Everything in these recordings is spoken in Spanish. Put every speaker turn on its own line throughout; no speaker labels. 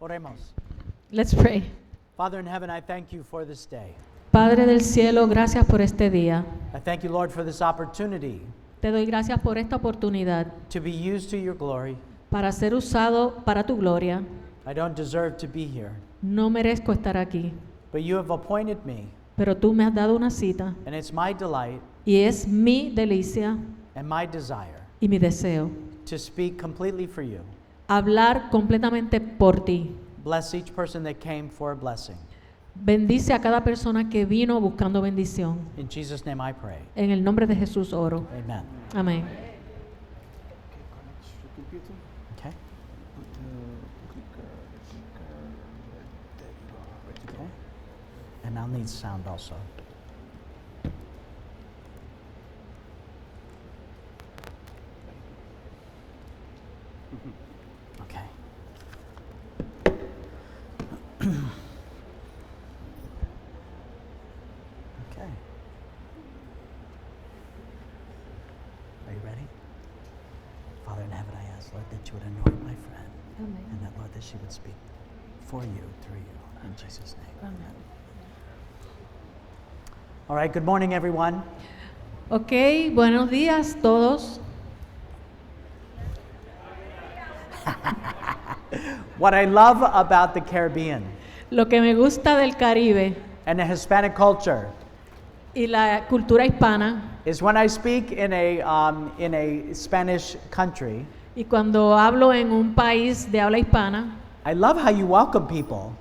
Oremos.
Let's pray.
Father in heaven, I thank you for this day.
Padre del cielo, gracias por este día.
I thank you, Lord, for this opportunity
Te doy gracias por esta oportunidad
to be used to your glory.
para ser usado para tu gloria.
I don't deserve to be here,
No merezco estar aquí,
but you have appointed me,
pero tú me has dado una cita
and it's my delight
y es mi delicia
and my desire
y mi deseo
to speak completely for you.
hablar completamente por ti.
Bless each person that came for a blessing.
Bendice a cada persona que vino buscando bendición.
In Jesus' name I pray.
En el nombre de Jesús oro.
Amen.
Amén.
Okay? Okay. And I'll need sound also. Okay. Okay. Are you ready? Father in heaven, I ask, Lord, that you would anoint my friend, and that, Lord, that she would speak for you, through you, in Jesus' name. Amen. All right, good morning, everyone.
Ok, buenos días todos.
What I love about the Caribbean
Lo que me gusta del Caribe
and the Hispanic culture
y la cultura hispana,
is when I speak in a Spanish country,
y cuando hablo en un país de habla hispana,
I love how you welcome people.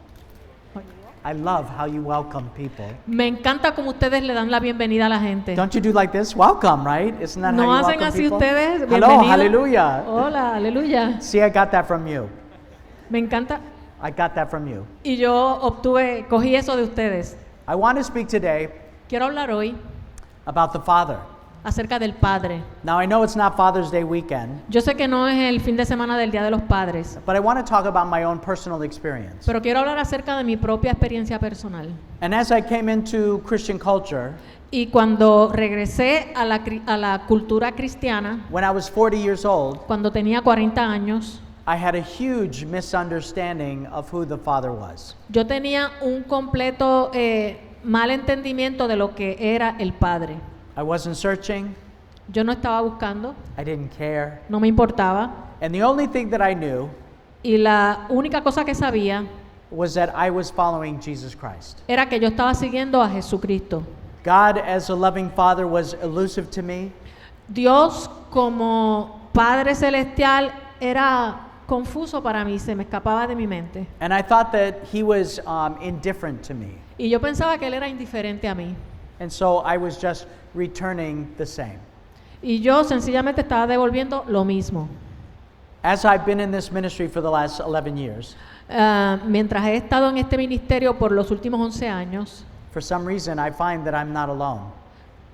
I love how you welcome people.
me encanta como ustedes le dan la bienvenida a la gente.
Don't you do like this? Welcome, right? Isn't that
¿No
how you
hacen
welcome
así
people?
ustedes?
Hello,
Bienvenido.
hallelujah.
Hola, aleluya.
See, I got that from you.
Me encanta.
I got that from you.
Y yo cogí eso de ustedes.
I want to speak today
Quiero hablar hoy
about the Father.
acerca del Padre.
Now, I know it's not Father's Day weekend,
Yo sé que no es el fin de semana del Día de los Padres,
but I want to talk about my own personal experience.
pero quiero hablar acerca de mi propia experiencia personal.
And as I came into Christian culture,
Y cuando regresé a la cultura cristiana,
when I was 40 years old,
cuando tenía 40 años,
I had a huge misunderstanding of who the Father was.
yo tenía un completo mal entendimiento de lo que era el Padre.
I wasn't searching,
Yo no estaba buscando,
I didn't care,
no me importaba,
and the only thing that I knew
y la única cosa que sabía
was that I was following Jesus Christ.
era que yo estaba siguiendo a Jesucristo.
God, as a loving Father, was elusive to me.
Dios como Padre Celestial era confuso para mí, se me escapaba de mi mente.
And I thought that he was indifferent to me.
Y yo pensaba que Él era indiferente a mí.
And so I was just returning the same.
Y yo sencillamente estaba devolviendo lo mismo.
As I've been in this ministry for the last 11 years,
Mientras he estado en este ministerio por los últimos 11 años,
for some reason I find that I'm not alone.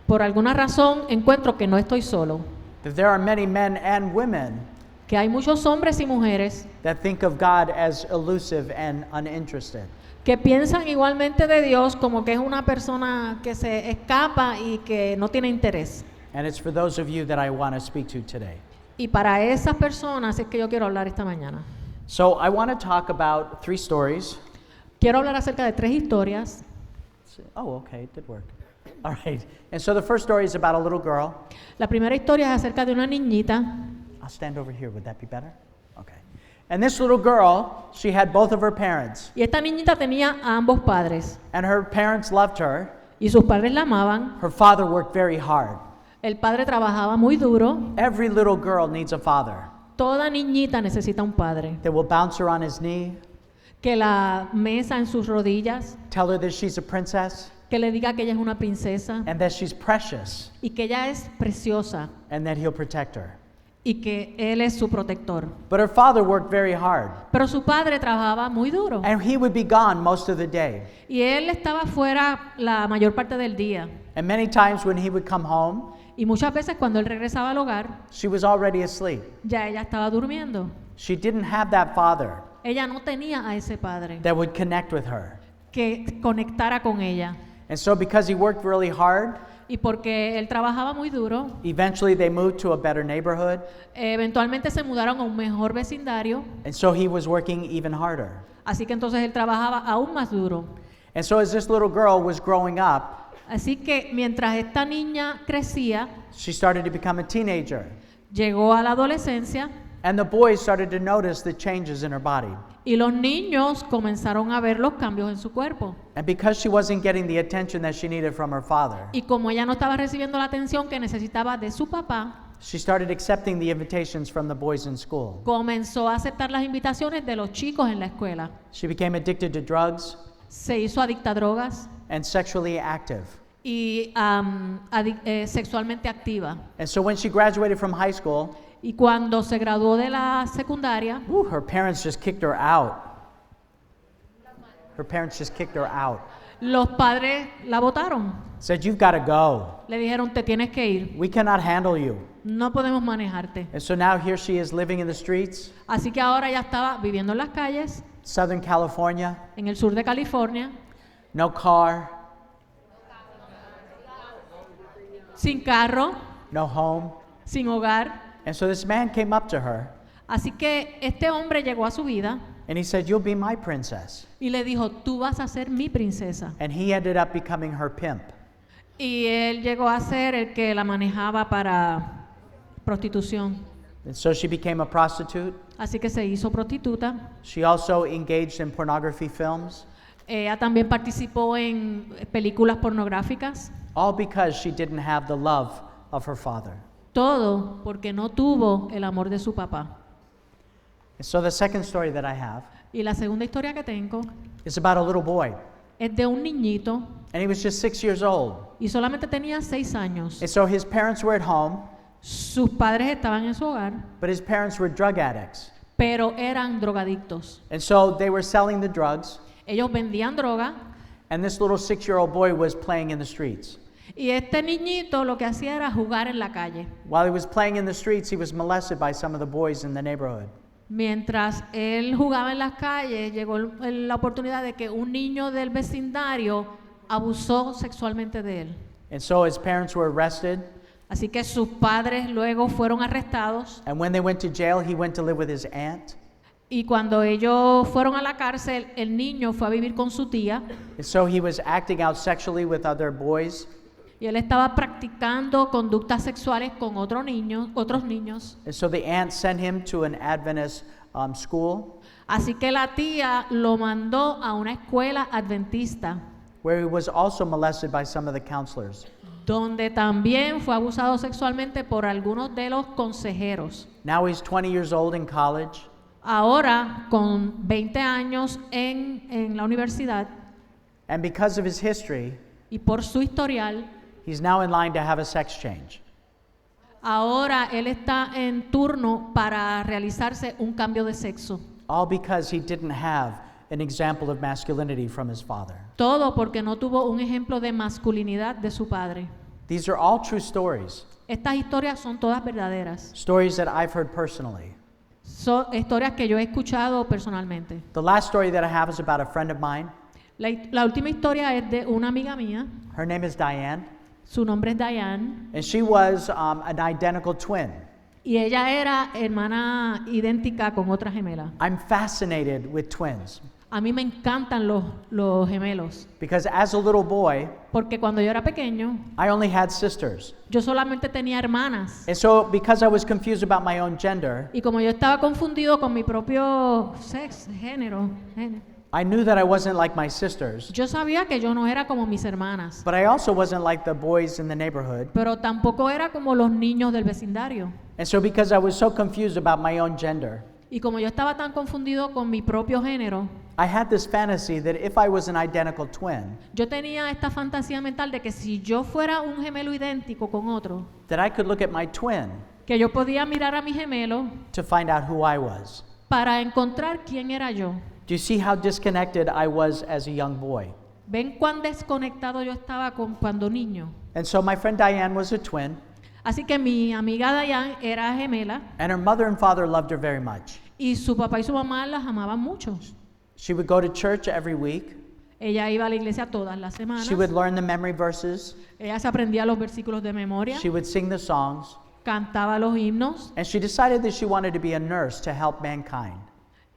por alguna razón encuentro que no estoy solo,
That there are many men and women
que hay muchos hombres y mujeres
that think of God as elusive and uninterested.
que piensan igualmente de Dios como que es una persona que se escapa y que no tiene interés.
And it's for those of you that I want to speak to today.
Y para esas personas es que yo quiero hablar esta mañana.
So I want to talk about 3 stories.
Quiero hablar acerca de 3 historias.
Oh, okay, it did work. All right. And so the first story is about a little girl.
La primera historia es acerca de una niñita.
I'll stand over here. Would that be better? Okay. And this little girl, she had both of her parents.
Y esta niñita tenía a ambos padres.
And her parents loved her.
Y sus padres la amaban.
Her father worked very hard.
El padre trabajaba muy duro.
Every little girl needs a father
Toda niñita necesita un padre
that will bounce her on his knee,
que la mesa en sus rodillas,
tell her that she's a princess
que le diga que ella es una princesa
and that she's precious
y que ella es preciosa
and that he'll protect her.
y que él es su protector.
But her father worked very hard,
Pero su padre trabajaba muy duro
and he would be gone most of the day.
y él estaba fuera la mayor parte del día.
And many times when he would come home,
Y muchas veces cuando él regresaba al hogar,
she was already asleep.
ya ella estaba durmiendo.
She didn't have that father
Ella no tenía a ese padre
that would connect with her.
que conectara con ella.
And so because he worked really hard,
y porque él trabajaba muy duro.
Eventually they moved to a better neighborhood,
Eventualmente se mudaron a un mejor vecindario,
and so he was working even harder.
así que entonces él trabajaba aún más duro.
And so as this little girl was growing up,
Así que mientras esta niña crecía,
she started to become a teenager.
llegó a la adolescencia
And the boys started to notice the changes in her body.
y los niños comenzaron a ver los cambios en su cuerpo.
And because she wasn't getting the attention that she needed from her father,
Y como ella no estaba recibiendo la atención que necesitaba de su papá,
she started accepting the invitations from the boys in school.
comenzó a aceptar las invitaciones de los chicos en la escuela.
She became addicted to drugs
Se hizo adicta a drogas
and sexually active.
y sexualmente activa.
And so when she graduated from high school,
Y cuando se graduó de la secundaria,
her parents just kicked her out. Her parents just kicked her out.
los padres la botaron.
Said, "You've got to go.
Le dijeron, te tienes que ir,
We cannot handle you."
no podemos manejarte.
And so now here she is living in the streets,
Así que ahora ya estaba viviendo en las calles,
Southern California,
en el sur de California,
no car,
sin carro,
no home.
sin hogar.
And so this man came up to her
Así que este hombre llegó a su vida
and he said, "You'll be my princess."
y le dijo, tú vas a ser mi princesa.
And he ended up becoming her pimp.
Y él llegó a ser el que la manejaba para prostitución.
And so she became a prostitute.
Así que se hizo prostituta.
She also engaged in pornography films,
Ella también participó en películas pornográficas.
all because she didn't have the love of her father.
Todo porque no tuvo el amor de su papá.
And so the second story that I have
Y la segunda historia que tengo
is about a little boy.
es de un niñito
And he was just 6 years old.
y solamente tenía 6 años.
And so his parents were at home,
Sus padres estaban en su hogar,
but his parents were drug addicts.
pero eran drogadictos.
And so they were selling the drugs,
Ellos vendían droga
and this little 6-year-old boy was playing in the streets.
y este niñito lo que hacía era jugar en la calle.
While he was playing in the streets, he was molested by some of the boys in the neighborhood.
Mientras él jugaba en las calles, llegó la oportunidad de que un niño del vecindario abusó sexualmente de él.
And so his parents were arrested,
Así que sus padres luego fueron arrestados
and when they went to jail, he went to live with his aunt.
y cuando ellos fueron a la cárcel, el niño fue a vivir con su tía
And so he was acting out sexually with other boys.
y él estaba practicando conductas sexuales con otros niños.
And so the aunt sent him to an Adventist school
Así que la tía lo mandó a una escuela adventista,
where he was also molested by some of the counselors.
donde también fue abusado sexualmente por algunos de los consejeros.
Now he's 20 years old in college,
Ahora, con 20 años en la universidad
and because of his history,
y por su historial,
he's now in line to have a sex change.
ahora él está en turno para realizarse un cambio de sexo.
All because he didn't have an example of masculinity from his father.
Todo porque no tuvo un ejemplo de masculinidad de su padre.
These are all true stories,
Estas historias son todas verdaderas.
stories that I've heard personally.
Son historias que yo he escuchado personalmente.
The last story that I have is about a friend of mine.
La última historia es de una amiga mía.
Her name is Diane,
Su nombre es Diane.
and she was an identical twin.
Y ella era hermana idéntica con otra gemela.
I'm fascinated with twins
A mí me encantan los gemelos.
because as a little boy,
Porque cuando yo era pequeño,
I only had sisters.
yo solamente tenía hermanas.
And so because I was confused about my own gender,
Y como yo estaba confundido con mi propio género,
I knew that I wasn't like my sisters,
yo sabía que yo no era como mis hermanas.
but I also wasn't like the boys in the neighborhood.
Pero tampoco era como los niños del vecindario.
And so because I was so confused about my own gender,
Y como yo estaba tan confundido con mi propio género,
I had this fantasy that if I was an identical twin,
yo tenía esta fantasía mental de que si yo fuera un gemelo idéntico con otro,
that I could look at my twin
que yo podía mirar a mi gemelo
to find out who I was.
para encontrar quién era yo.
Do you see how disconnected I was as a young boy?
¿Ven cuán desconectado yo estaba cuando niño?
And so my friend Diane was a twin,
Así que mi amiga Diane era gemela
and her mother and father loved her very much.
y su papá y su mamá las amaban mucho.
She would go to church every week,
Ella iba a la iglesia todas las semanas.
She would learn the memory verses.
Ella se aprendía los versículos de memoria.
She would sing the songs.
Cantaba los himnos.
And she decided that she wanted to be a nurse to help mankind.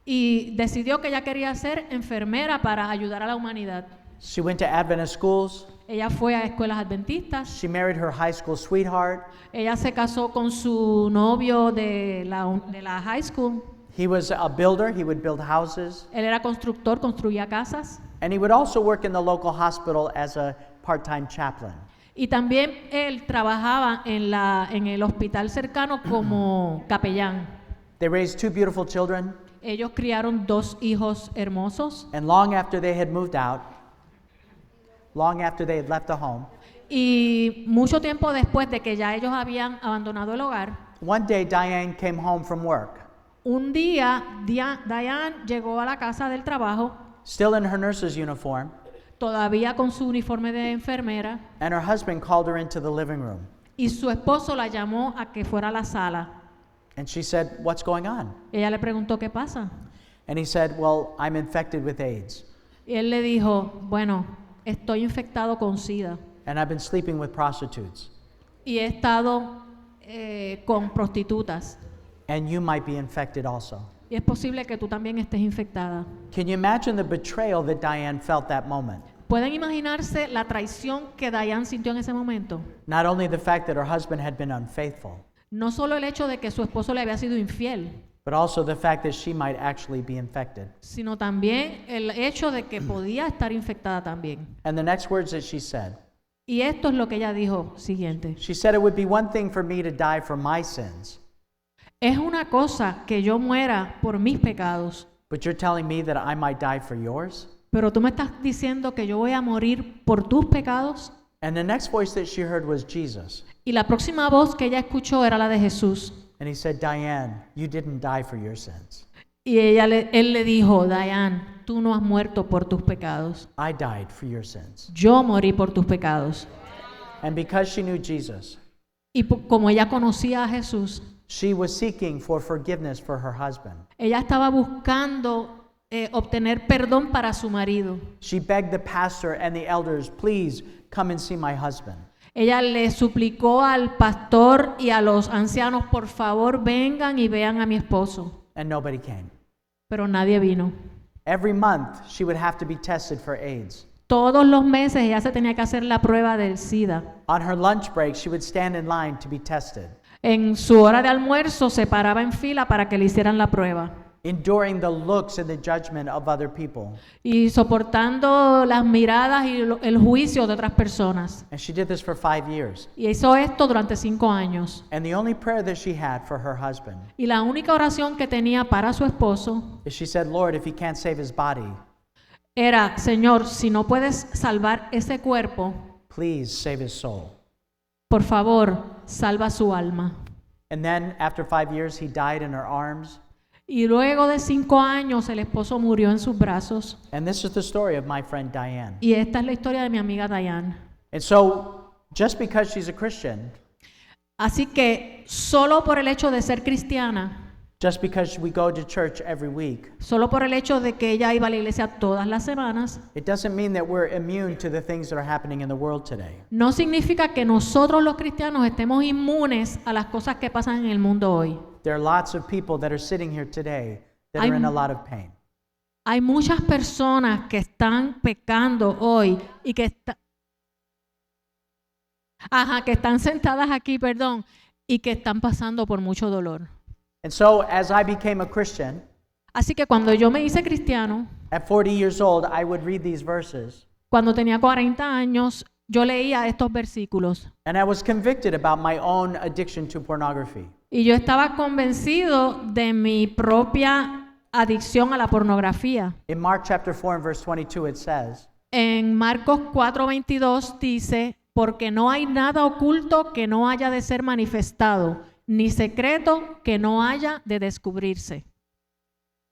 Y decidió que ella quería ser enfermera para ayudar a la humanidad.
She went to Adventist schools.
Ella fue a escuelas adventistas.
She married her high school sweetheart.
Ella se casó con su novio de la high school.
He was a builder. He would build houses.
Él era constructor, construía casas.
And he would also work in the local hospital as a part-time chaplain.
Y también él trabajaba en el hospital cercano como capellán.
They raised 2 beautiful children.
Ellos criaron 2 hijos hermosos.
And long after they had moved out, long after they had left the home,
Y mucho tiempo después de que ya ellos habían abandonado el hogar,
one day Diane came home from work,
un día Diane llegó a la casa del trabajo,
still in her nurse's uniform,
todavía con su uniforme de enfermera,
and her husband called her into the living room.
y su esposo la llamó a que fuera a la sala.
And she said, "What's going on?"
Ella le preguntó qué pasa.
And he said, "Well, I'm infected with AIDS,
Y él le dijo, bueno, estoy infectado con SIDA
and I've been sleeping with prostitutes,
y he estado con prostitutas.
and you might be infected also."
Y es posible que tú también estés infectada.
Can you imagine the betrayal that Diane felt that moment?
¿Pueden imaginarse la traición que Diane sintió en ese momento?
Not only the fact that her husband had been unfaithful,
No solo el hecho de que su esposo le había sido infiel,
but also the fact that she might actually be infected.
sino también el hecho de que podía estar infectada también.
And the next words that she said,
Y esto es lo que ella dijo siguiente.
she said, "It would be one thing for me to die for my sins,
Es una cosa que yo muera por mis pecados,
but you're telling me that I might die for yours?"
pero tú me estás diciendo que yo voy a morir por tus pecados.
And the next voice that she heard was Jesus.
Y la próxima voz que ella escuchó era la de Jesús.
And he said, "Diane, you didn't die for your sins.
Y él le dijo, Diane, tú no has muerto por tus pecados.
I died for your sins."
Yo morí por tus pecados.
And because she knew Jesus,
Y como ella conocía a Jesús,
she was seeking for forgiveness for her husband.
ella estaba buscando obtener perdón para su marido.
She begged the pastor and the elders, "Please come and see my husband."
Ella le suplicó al pastor y a los ancianos, por favor, vengan y vean a mi esposo.
And nobody came.
Pero nadie vino.
Every month, she would have to be tested for AIDS.
Todos los meses ella se tenía que hacer la prueba del SIDA.
On her lunch break, she would stand in line to be tested,
En su hora de almuerzo se paraba en fila para que le hicieran la prueba.
enduring the looks and the judgment of other people.
Y soportando las miradas y el juicio de otras personas.
And she did this for 5 years.
Y hizo esto durante 5 años.
And the only prayer that she had for her husband
Y la única oración que tenía para su esposo
is she said, "Lord, if he can't save his body,
era, Señor, si no puedes salvar ese cuerpo,
please save his soul."
por favor, salva su alma.
And then after 5 years, he died in her arms.
Y luego de 5 años el esposo murió en sus brazos.
And this is the story of my friend Diane.
Y esta es la historia de mi amiga Diane.
And so, just because she's a Christian,
Así que solo por el hecho de ser cristiana,
just because we go to church every week,
solo por el hecho de que ella iba a la iglesia todas las semanas,
it doesn't mean that we're immune to the things that are happening in the world today.
no significa que nosotros los cristianos estemos inmunes a las cosas que pasan en el mundo hoy.
There are lots of people that are sitting here today that
Hay-
are in a lot of pain.
Hay muchas personas que están pecando hoy y que que están sentadas aquí, perdón, y que están pasando por mucho dolor.
And so, as I became a Christian,
Así que cuando yo me hice cristiano,
at 40 years old, I would read these verses,
cuando tenía 40 años, yo leía estos versículos
and I was convicted about my own addiction to pornography.
y yo estaba convencido de mi propia adicción a la pornografía.
In Mark chapter 4 and verse 22, it says,
En Marcos 4:22 dice, porque no hay nada oculto que no haya de ser manifestado, ni secreto que no haya de descubrirse.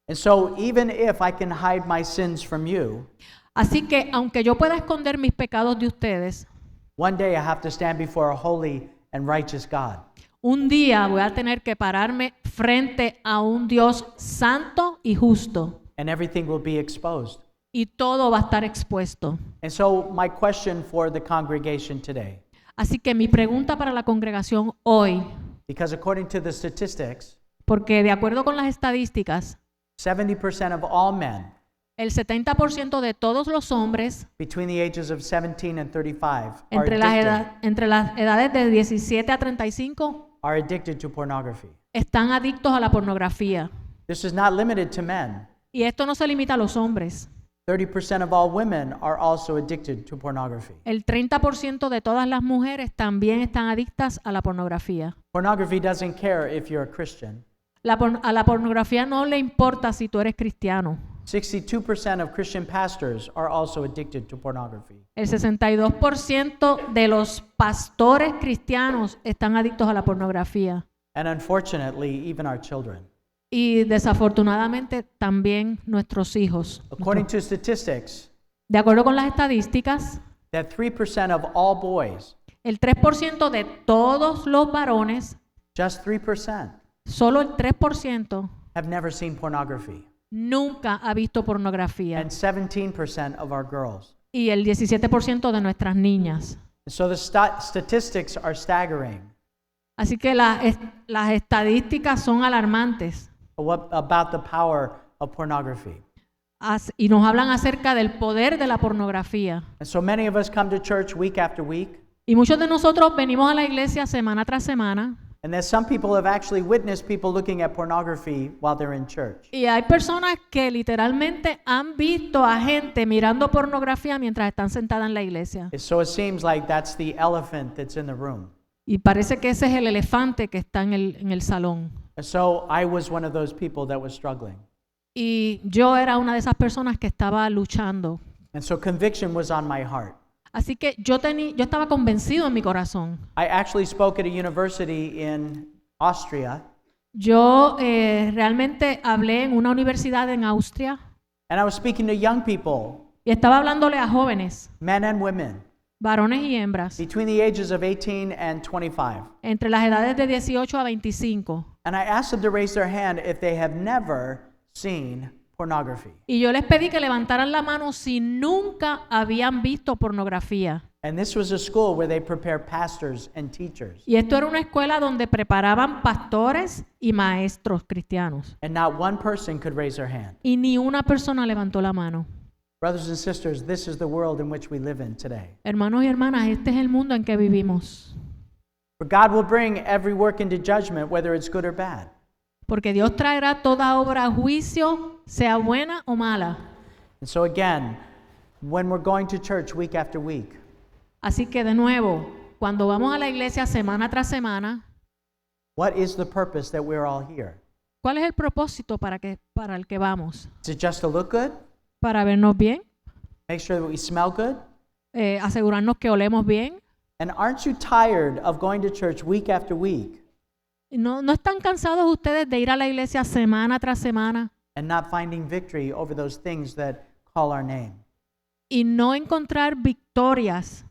and so even if I can hide my sins from you,
Así que aunque yo pueda esconder mis pecados de ustedes,
one day I have to stand before a holy and righteous God.
un día voy a tener que pararme frente a un Dios santo y justo.
And everything will be exposed.
y todo va a estar expuesto.
And so my question for the congregation today,
Así que mi pregunta para la congregación hoy,
because according to the statistics,
porque de acuerdo con las estadísticas,
70% of all men
el 70% de todos los hombres
between the ages of 17 and 35 are
entre las edades de 17 a 35
addicted to pornography.
están adictos a la pornografía.
This is not limited to men.
Y esto no se limita a los hombres.
30% of all women are also addicted to pornography.
El 30% de todas las mujeres también están adictas a la pornografía.
Pornography doesn't care if you're a Christian.
A la pornografía no le importa si tú eres cristiano.
62% of Christian pastors are also addicted to pornography.
El 62% de los pastores cristianos están adictos a la pornografía.
And unfortunately, even our children.
Y desafortunadamente también nuestros hijos.
According to statistics,
De acuerdo con las estadísticas,
that 3% of all boys,
el 3% de todos los varones,
just 3%,
solo el 3%
have never seen pornography.
nunca ha visto pornografía.
And 17% of our girls.
Y el 17% de nuestras niñas.
So the statistics are staggering
Así que las estadísticas son alarmantes
about the power of pornography.
y nos hablan acerca del poder de la pornografía.
And so many of us come to church week after week,
Y muchos de nosotros venimos a la iglesia semana tras semana.
and that some people have actually witnessed people looking at pornography while they're in church.
Y hay personas que literalmente han visto a gente mirando pornografía mientras están sentadas en la iglesia.
So it seems like that's the elephant that's in the room.
Y parece que ese es el elefante que está en el salón.
And so I was one of those people that was struggling.
Y yo era una de esas personas que estaba luchando.
And so conviction was on my heart.
Así que yo estaba convencido en mi corazón.
I actually spoke at a university in Austria,
Yo realmente hablé en una universidad en Austria
and I was speaking to young people,
y estaba hablándole a jóvenes,
men and women,
varones y hembras,
between the ages of 18 and 25.
entre las edades de 18 a 25.
And I asked them to raise their hand if they have never seen pornography.
Y yo les pedí que levantaran la mano si nunca habían visto pornografía.
And this was a school where they prepare pastors and teachers.
Y esto era una escuela donde preparaban pastores y maestros cristianos.
And not one person could raise their hand.
Y ni una persona levantó la mano.
Brothers and sisters, this is the world in which we live in today.
Hermanos y hermanas, este es el mundo en que vivimos.
For God will bring every work into judgment, whether it's good or bad.
Porque Dios traerá toda obra a juicio, sea buena o mala.
And so again, when we're going to church week after week,
Así que de nuevo, cuando vamos a la iglesia semana tras semana,
what is the purpose that we're all here?
¿cuál es el propósito para el que vamos?
Is it just to look good?
¿Para vernos bien?
Make sure that we smell good?
¿Asegurarnos que olemos bien?
And aren't you tired of going to church week after week
¿No están cansados ustedes de ir a la iglesia semana tras semana
and not finding victory over those things that call our name?
y no encontrar victorias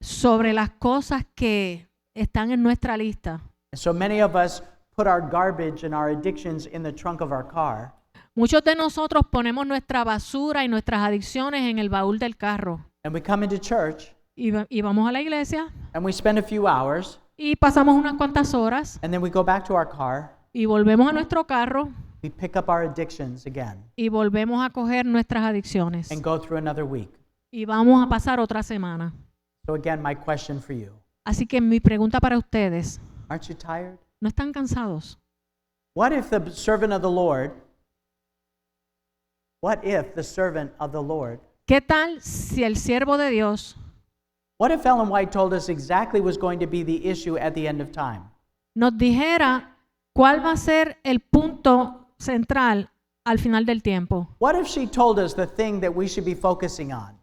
sobre las cosas que están en nuestra lista?
And so many of us put our garbage and our addictions in the trunk of our car,
Muchos de nosotros ponemos nuestra basura y nuestras adicciones en el baúl del carro
and we come into church
y vamos a la iglesia
and we spend a few hours,
y pasamos unas cuantas horas
and then we go back to our car,
y volvemos a nuestro carro
we pick up our addictions again
y volvemos a coger nuestras adicciones
and go through another week.
y vamos a pasar otra semana.
So again, my question for you,
Así que mi pregunta para ustedes,
aren't you tired?
¿no están cansados?
What if the servant of the Lord,
¿Qué tal si el siervo de Dios
what if Ellen White told us exactly what's going to be the issue at the end of time?
nos dijera cuál va a ser el punto central al final del tiempo?
What if she told us the thing that we should be focusing on?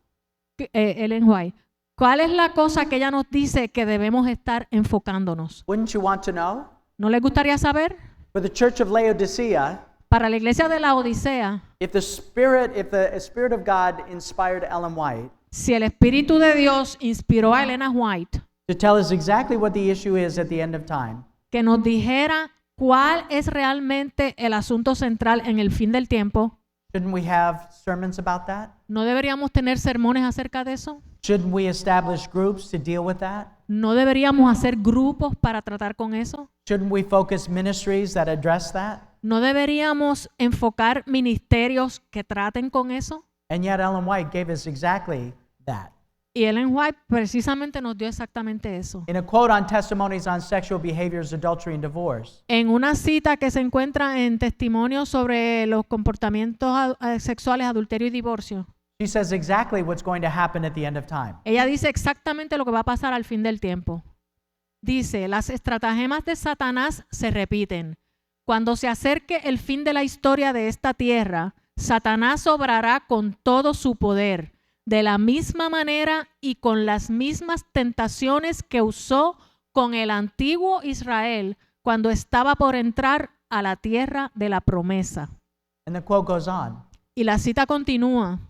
Ellen White, ¿cuál es la cosa que ella nos dice que debemos estar enfocándonos?
Wouldn't you want to know?
¿No les gustaría saber?
For the church of Laodicea,
Para la iglesia de la Odisea,
if the Spirit of God inspired Ellen White
si el Espíritu de Dios inspiró a Elena White
to tell us exactly what the issue is at the end of time,
que nos dijera cuál es realmente el asunto central en el fin del tiempo,
Shouldn't we have sermons about that?
¿No deberíamos tener sermones acerca de eso?
Shouldn't we establish groups to deal with that?
¿No deberíamos hacer grupos para tratar con eso?
Shouldn't we focus ministries that address that?
¿No deberíamos enfocar ministerios que traten con eso?
And yet Ellen White gave us exactly that.
Y Ellen White precisamente nos dio exactamente eso.
In a quote on Testimonies on Sexual Behaviors, Adultery and Divorce,
En una cita que se encuentra en Testimonios sobre los comportamientos sexuales, adulterio y divorcio,
she says exactly what's going to happen at the end of time.
ella dice exactamente lo que va a pasar al fin del tiempo. Dice, las estratagemas de Satanás se repiten. Cuando se acerque el fin de la historia de esta tierra, Satanás obrará con todo su poder, de la misma manera y con las mismas tentaciones que usó con el antiguo Israel cuando estaba por entrar a la tierra de la promesa.
And the quote goes on.
Y la cita continúa.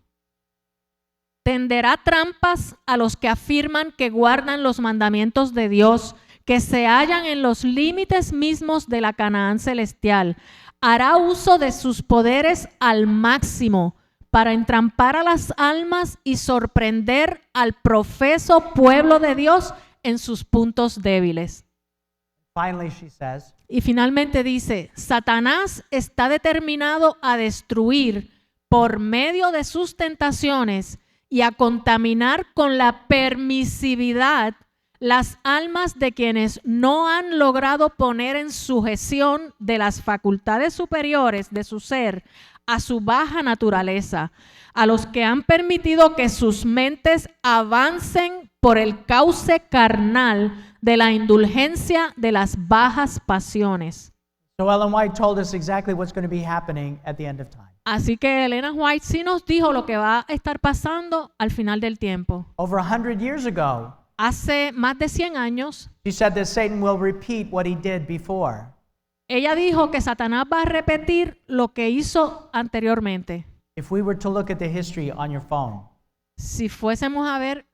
Tenderá trampas a los que afirman que guardan los mandamientos de Dios, que se hallan en los límites mismos de la Canaán celestial. Hará uso de sus poderes al máximo para entrampar a las almas y sorprender al profeso pueblo de Dios en sus puntos débiles.
Finally, she says,
Y finalmente dice, Satanás está determinado a destruir por medio de sus tentaciones y a contaminar con la permisividad las almas de quienes no han logrado poner en sujeción de las facultades superiores de su ser a su baja naturaleza, a los que han permitido que sus mentes avancen por el cauce carnal de la indulgencia de las bajas pasiones.
so Ellen White told us exactly what's going to be happening at the end of time.
Así que Elena White sí nos dijo lo que va a estar pasando al final del tiempo.
Over 100 years ago,
Hace más de 100 años,
she said that Satan will repeat what he did before.
ella dijo que Satanás va a repetir lo que hizo anteriormente.
If we were to look at the history on your phone,
Si fuésemos a ver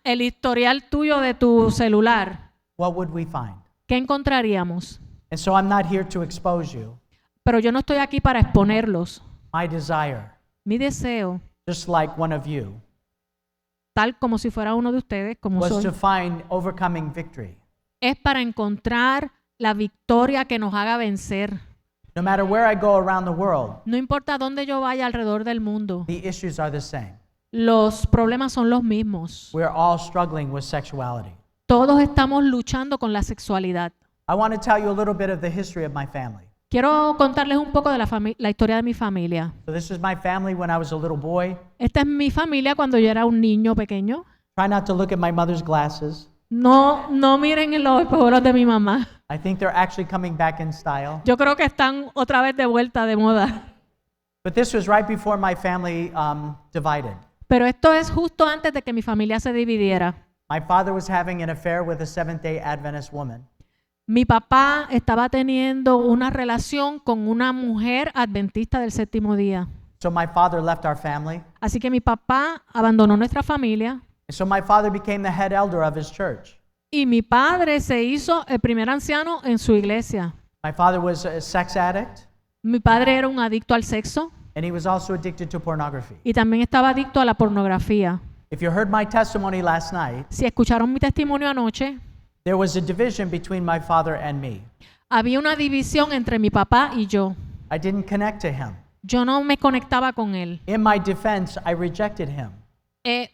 el historial tuyo de tu celular,
what would we find?
¿qué encontraríamos?
And so I'm not here to expose you.
Pero yo no estoy aquí para exponerlos.
My desire,
Mi deseo,
just like one of you,
tal como si fuera uno de ustedes, como
was
soy,
to find overcoming victory.
es para encontrar la victoria que nos haga vencer.
No matter where I go around the world,
No importa dónde yo vaya alrededor del mundo,
the issues are the same.
los problemas son los mismos.
We're all struggling with sexuality.
Todos estamos luchando con la sexualidad.
I want to tell you a little bit of the history of my family.
Quiero contarles un poco de la historia de mi familia.
So this is my family when I was a little boy.
Esta es mi familia cuando yo era un niño pequeño.
Try not to look at my mother's glasses.
No miren en los espejuelos de mi mamá.
I think they're actually coming back in style.
Yo creo que están otra vez de vuelta de moda.
But this was right before my family divided.
Pero esto es justo antes de que mi familia se dividiera.
My father was having an affair with a Seventh-day Adventist woman.
Mi papá estaba teniendo una relación con una mujer adventista del séptimo día.
So my father left our family.
Así que mi papá abandonó nuestra familia
And so my father became the head elder of his church.
y mi padre se hizo el primer anciano en su iglesia.
My father was a sex addict,
Mi padre era un adicto al sexo
and he was also addicted to pornography.
y también estaba adicto a la pornografía.
If you heard my testimony last night,
Si escucharon mi testimonio anoche,
there was a division between my father and me.
había una división entre mi papá y yo.
I didn't connect to him.
Yo no me conectaba con él.
In my defense, I rejected him.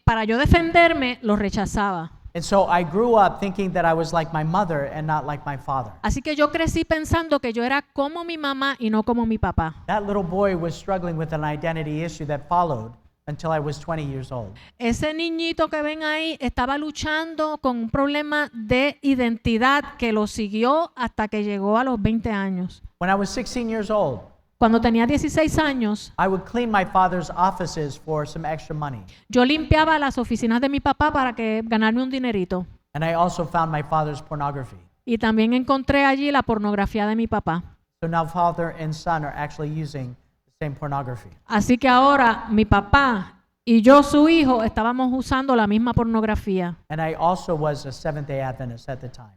Para yo defenderme, lo rechazaba.
And so I grew up thinking that I was like my mother and not like my father.
Así que yo crecí pensando que yo era como mi mamá y no como mi papá.
That little boy was struggling with an identity issue that followed until I was 20 years old.
Ese niñito que ven ahí estaba luchando con un problema de identidad que lo siguió hasta que llegó a los 20 años.
When I was 16 years old,
Cuando tenía 16 años,
I would clean my father's offices for some extra money.
yo limpiaba las oficinas de mi papá para ganarme un dinerito.
And I also found my father's pornography.
Y también encontré allí la pornografía de mi papá.
So now father and son are actually using the same pornography.
Así que ahora mi papá y yo, su hijo, estábamos usando la misma pornografía.
And I also was a Seventh-day Adventist at the time.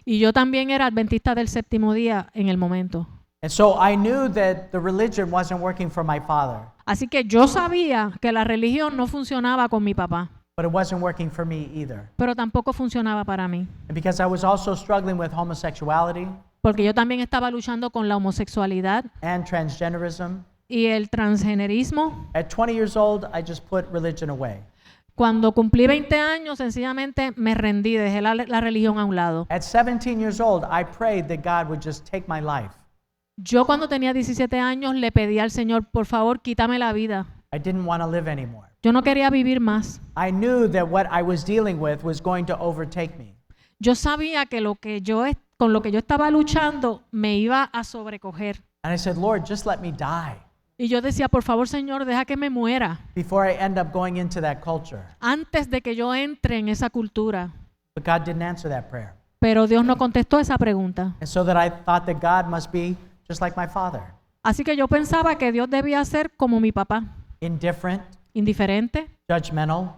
Y yo también era adventista del séptimo día en el momento.
And so I knew that the religion wasn't working for my father,
Así que yo sabía que la religión no funcionaba con mi papá,
but it wasn't working for me either.
pero tampoco funcionaba para mí,
And because I was also struggling with homosexuality
porque yo también estaba luchando con la homosexualidad
and transgenderism,
y el transgenerismo.
at 20 years old, I just put religion away.
Cuando cumplí 20 años, sencillamente me rendí, dejé la religión a un lado.
At 17 years old, I prayed that God would just take my life.
Yo cuando tenía 17 años le pedí al Señor, por favor, quítame la vida.
I didn't want to live anymore.
Yo no quería vivir más.
I knew that what I was dealing with was going to overtake me.
Yo sabía que con lo que yo estaba luchando me iba a sobrecoger.
And I said, Lord, just let me die
Y yo decía, por favor, Señor, deja que me muera
before I end up going into that culture.
antes de que yo entre en esa cultura.
But God didn't answer that prayer.
Pero Dios no contestó esa pregunta.
And so that I thought that God must be just like my father,
Así que yo pensaba que Dios debía ser como mi papá,
indifferent,
indiferente,
judgmental.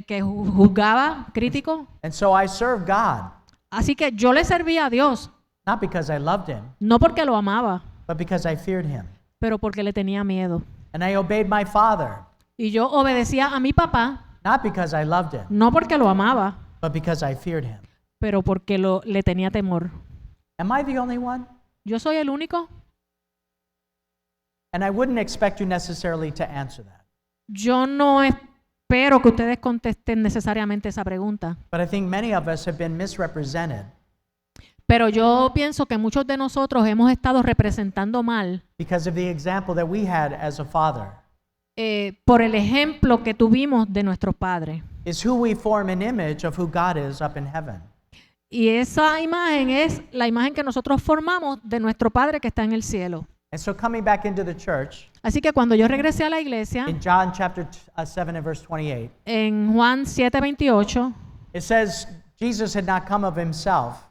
que juzgaba, crítico.
And so I served God,
Así que yo le servía a Dios,
not because I loved him,
no porque lo amaba,
but because I feared him.
pero porque le tenía miedo.
And I obeyed my father,
Y yo obedecía a mi papá,
not because I loved him,
no porque lo amaba,
but because I feared him.
pero porque le tenía temor.
Am I the only one?
¿Yo soy el único?
And I wouldn't expect you necessarily to answer that.
Yo no espero que ustedes contesten necesariamente esa pregunta,
But I think many of us have been misrepresented
pero yo pienso que muchos de nosotros hemos estado representando mal
because of the example that we had as a father.
por el ejemplo que tuvimos de nuestros padres.
Is who we form an image of who God is up in heaven.
Y esa imagen es la imagen que nosotros formamos de nuestro Padre que está en el cielo.
And so coming back into the church,
Así que cuando yo regresé a la iglesia,
in John chapter 7 and verse 28,
en Juan 7:28,
it says Jesus had not come of himself,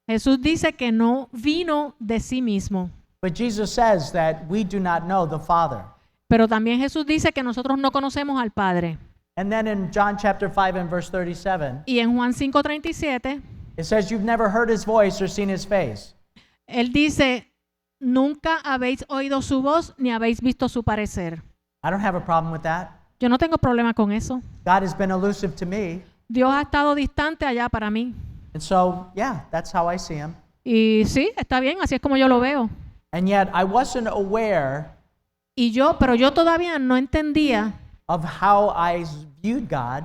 Jesús dice que no vino de sí mismo.
but Jesus says that we do not know the Father.
Pero también Jesús dice que nosotros no conocemos al Padre.
And then in John chapter 5 and verse 37,
Y en Juan 5:37,
it says you've never heard his voice or seen his face.
Él dice, nunca habéis oído su voz ni habéis visto su parecer.
I don't have a problem with that.
Yo no tengo problema con eso.
God has been elusive to me.
Dios ha estado distante allá para mí.
And so, yeah, that's how I see him.
Y sí, está bien, así es como yo lo veo.
And yet I wasn't aware
Pero yo todavía no entendía
of how I viewed God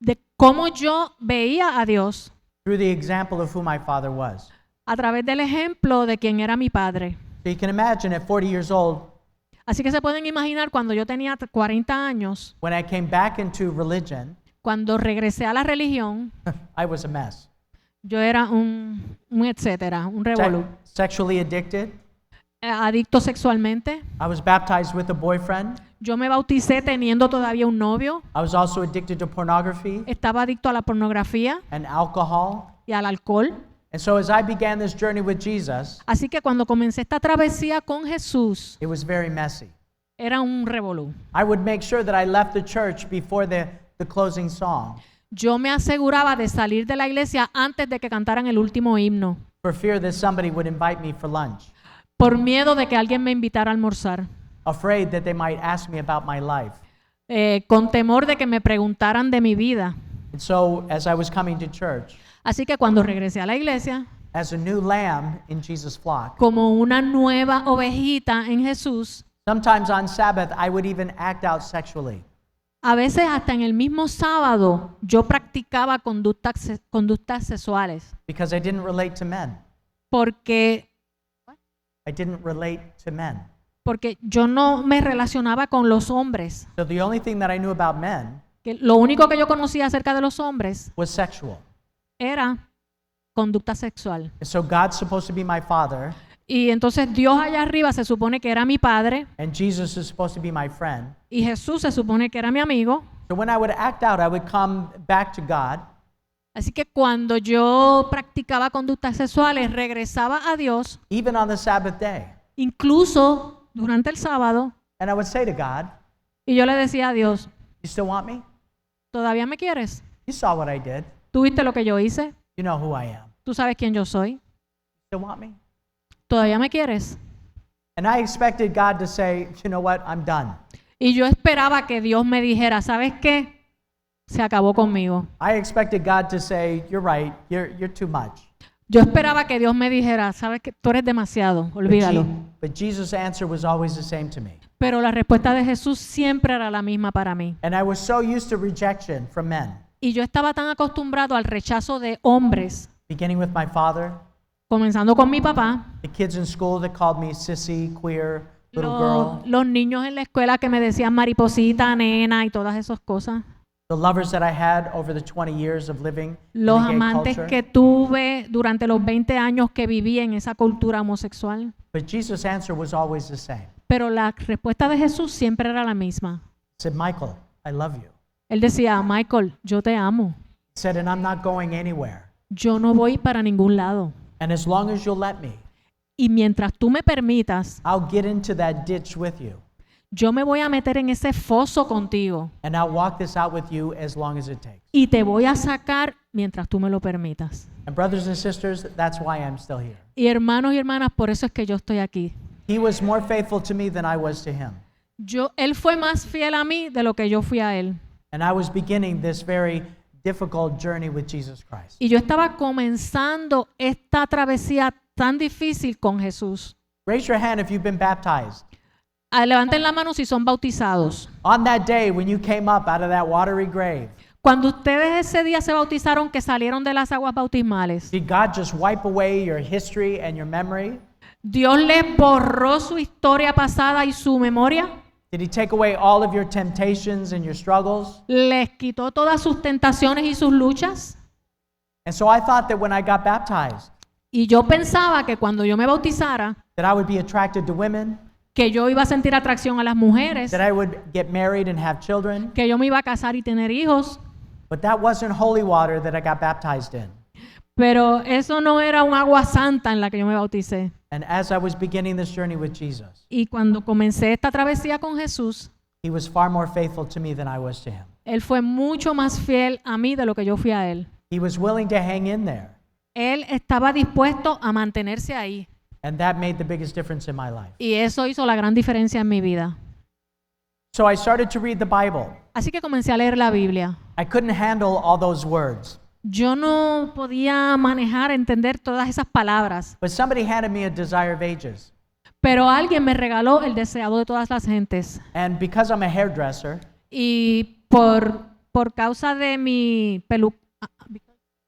de cómo yo veía a Dios
through the example of who my father was.
a través del ejemplo de quien era mi padre.
So you can imagine at 40 years old,
Así que se pueden imaginar cuando yo tenía 40 años,
when I came back into religion,
cuando regresé a la religión,
I was a mess.
yo era un etcétera, un revolú.
Sexually addicted.
Adicto sexualmente.
I was baptized with a boyfriend.
Yo me bauticé teniendo todavía un novio.
I was also addicted to pornography
Estaba adicto a la pornografía
and alcohol.
y al alcohol.
And so as I began this journey with Jesus,
Así que cuando comencé esta travesía con Jesús,
it was very messy.
era un revolú.
I would make sure that I left the church before the closing song
Yo me aseguraba de salir de la iglesia antes de que cantaran el último himno,
for fear that somebody would invite me for lunch,
por miedo de que alguien me invitara a almorzar,
afraid that they might ask me about my life.
con temor de que me preguntaran de mi vida.
And so as I was coming to church,
Así que cuando regresé a la iglesia,
as a new lamb in Jesus' flock,
como una nueva ovejita en Jesús,
sometimes on Sabbath I would even act out sexually.
a veces hasta en el mismo sábado yo practicaba conductas sexuales
Because I didn't relate to men.
porque yo no me relacionaba con los hombres.
So the only thing that I knew about men
Que lo único que yo conocía acerca de los hombres
was sexual.
era conducta sexual.
And so God's supposed to be my father,
Y entonces Dios allá arriba se supone que era mi padre
and Jesus is supposed to be my friend.
y Jesús se supone que era mi amigo.
So when I would act out, I would come back to God,
Así que cuando yo practicaba conductas sexuales, regresaba a Dios,
even on the Sabbath day.
incluso durante el sábado,
And I would say to God,
y yo le decía a Dios,
you still want me?
¿todavía me quieres?
You saw what I did.
¿Tú viste lo que yo hice?
You know who I am.
¿Tú sabes quién yo soy?
Still want me?
¿todavía me quieres?
And I expected God to say, you know what, I'm done.
Y yo esperaba que Dios me dijera, ¿sabes qué? Se acabó conmigo.
I expected God to say, you're right, you're too much.
Yo esperaba que Dios me dijera, ¿sabes qué? Tú eres demasiado, olvídalo.
But Jesus' answer was always the same to me.
Pero la respuesta de Jesús siempre era la misma para mí.
And I was so used to rejection from men,
Y yo estaba tan acostumbrado al rechazo de hombres,
beginning with my father,
comenzando con mi papá,
the kids in school that called me sissy, queer, little girl,
los niños en la escuela que me decían mariposita, nena y todas esas cosas.
the lovers that I had over the 20 years of living in
Los
the gay
amantes
culture.
que tuve durante los 20 años que viví en esa cultura homosexual.
But Jesus' answer was always the same.
Pero la respuesta de Jesús siempre era la misma.
He said, Michael, I love you.
Él decía, Michael, yo te amo.
He said, and I'm not going anywhere.
Yo no voy para ningún lado.
And as long as you'll let me,
Y mientras tú me permitas,
I'll get into that ditch with you.
yo me voy a meter en ese foso contigo.
And I'll walk this out with you as long as it takes.
Y te voy a sacar mientras tú me lo permitas.
And brothers and sisters, that's why I'm still here.
Y hermanos y hermanas, por eso es que yo estoy aquí.
He was more faithful to me than I was to him.
Él fue más fiel a mí de lo que yo fui a él.
And I was beginning this very difficult journey with Jesus Christ.
Y yo estaba comenzando esta travesía tan difícil con Jesús.
Raise your hand if you've been baptized.
Levanten la mano si son bautizados.
On that day when you came up out of that watery grave,
Cuando ustedes ese día se bautizaron, que salieron de las aguas bautismales,
did God just wipe away your history and your memory?
Dios les borró su historia pasada y su memoria.
Did he take away all of your temptations and your struggles?
Les quitó todas sus tentaciones y sus luchas.
And so I thought that when I got baptized,
Y yo pensaba que cuando yo me bautizara,
that I would be attracted to women,
que yo iba a sentir atracción a las mujeres,
that I would get married and have children.
que yo me iba a casar y tener hijos.
But that wasn't holy water that I got baptized in.
Pero eso no era un agua santa en la que yo me bauticé.
And as I was beginning this journey with Jesus,
Y cuando comencé esta travesía con Jesús,
he was far more faithful to me than I was to him.
Él fue mucho más fiel a mí de lo que yo fui a Él.
He was willing to hang in there.
Él estaba dispuesto a mantenerse ahí.
And that made the biggest difference in my life.
Y eso hizo la gran diferencia en mi vida.
So I started to read the Bible.
Así que comencé a leer la Biblia.
I couldn't handle all those words.
Yo no podía manejar, entender todas esas palabras.
But somebody handed me a Desire of Ages.
Pero alguien me regaló el deseado de todas las gentes.
And because I'm a hairdresser,
Y por causa de mi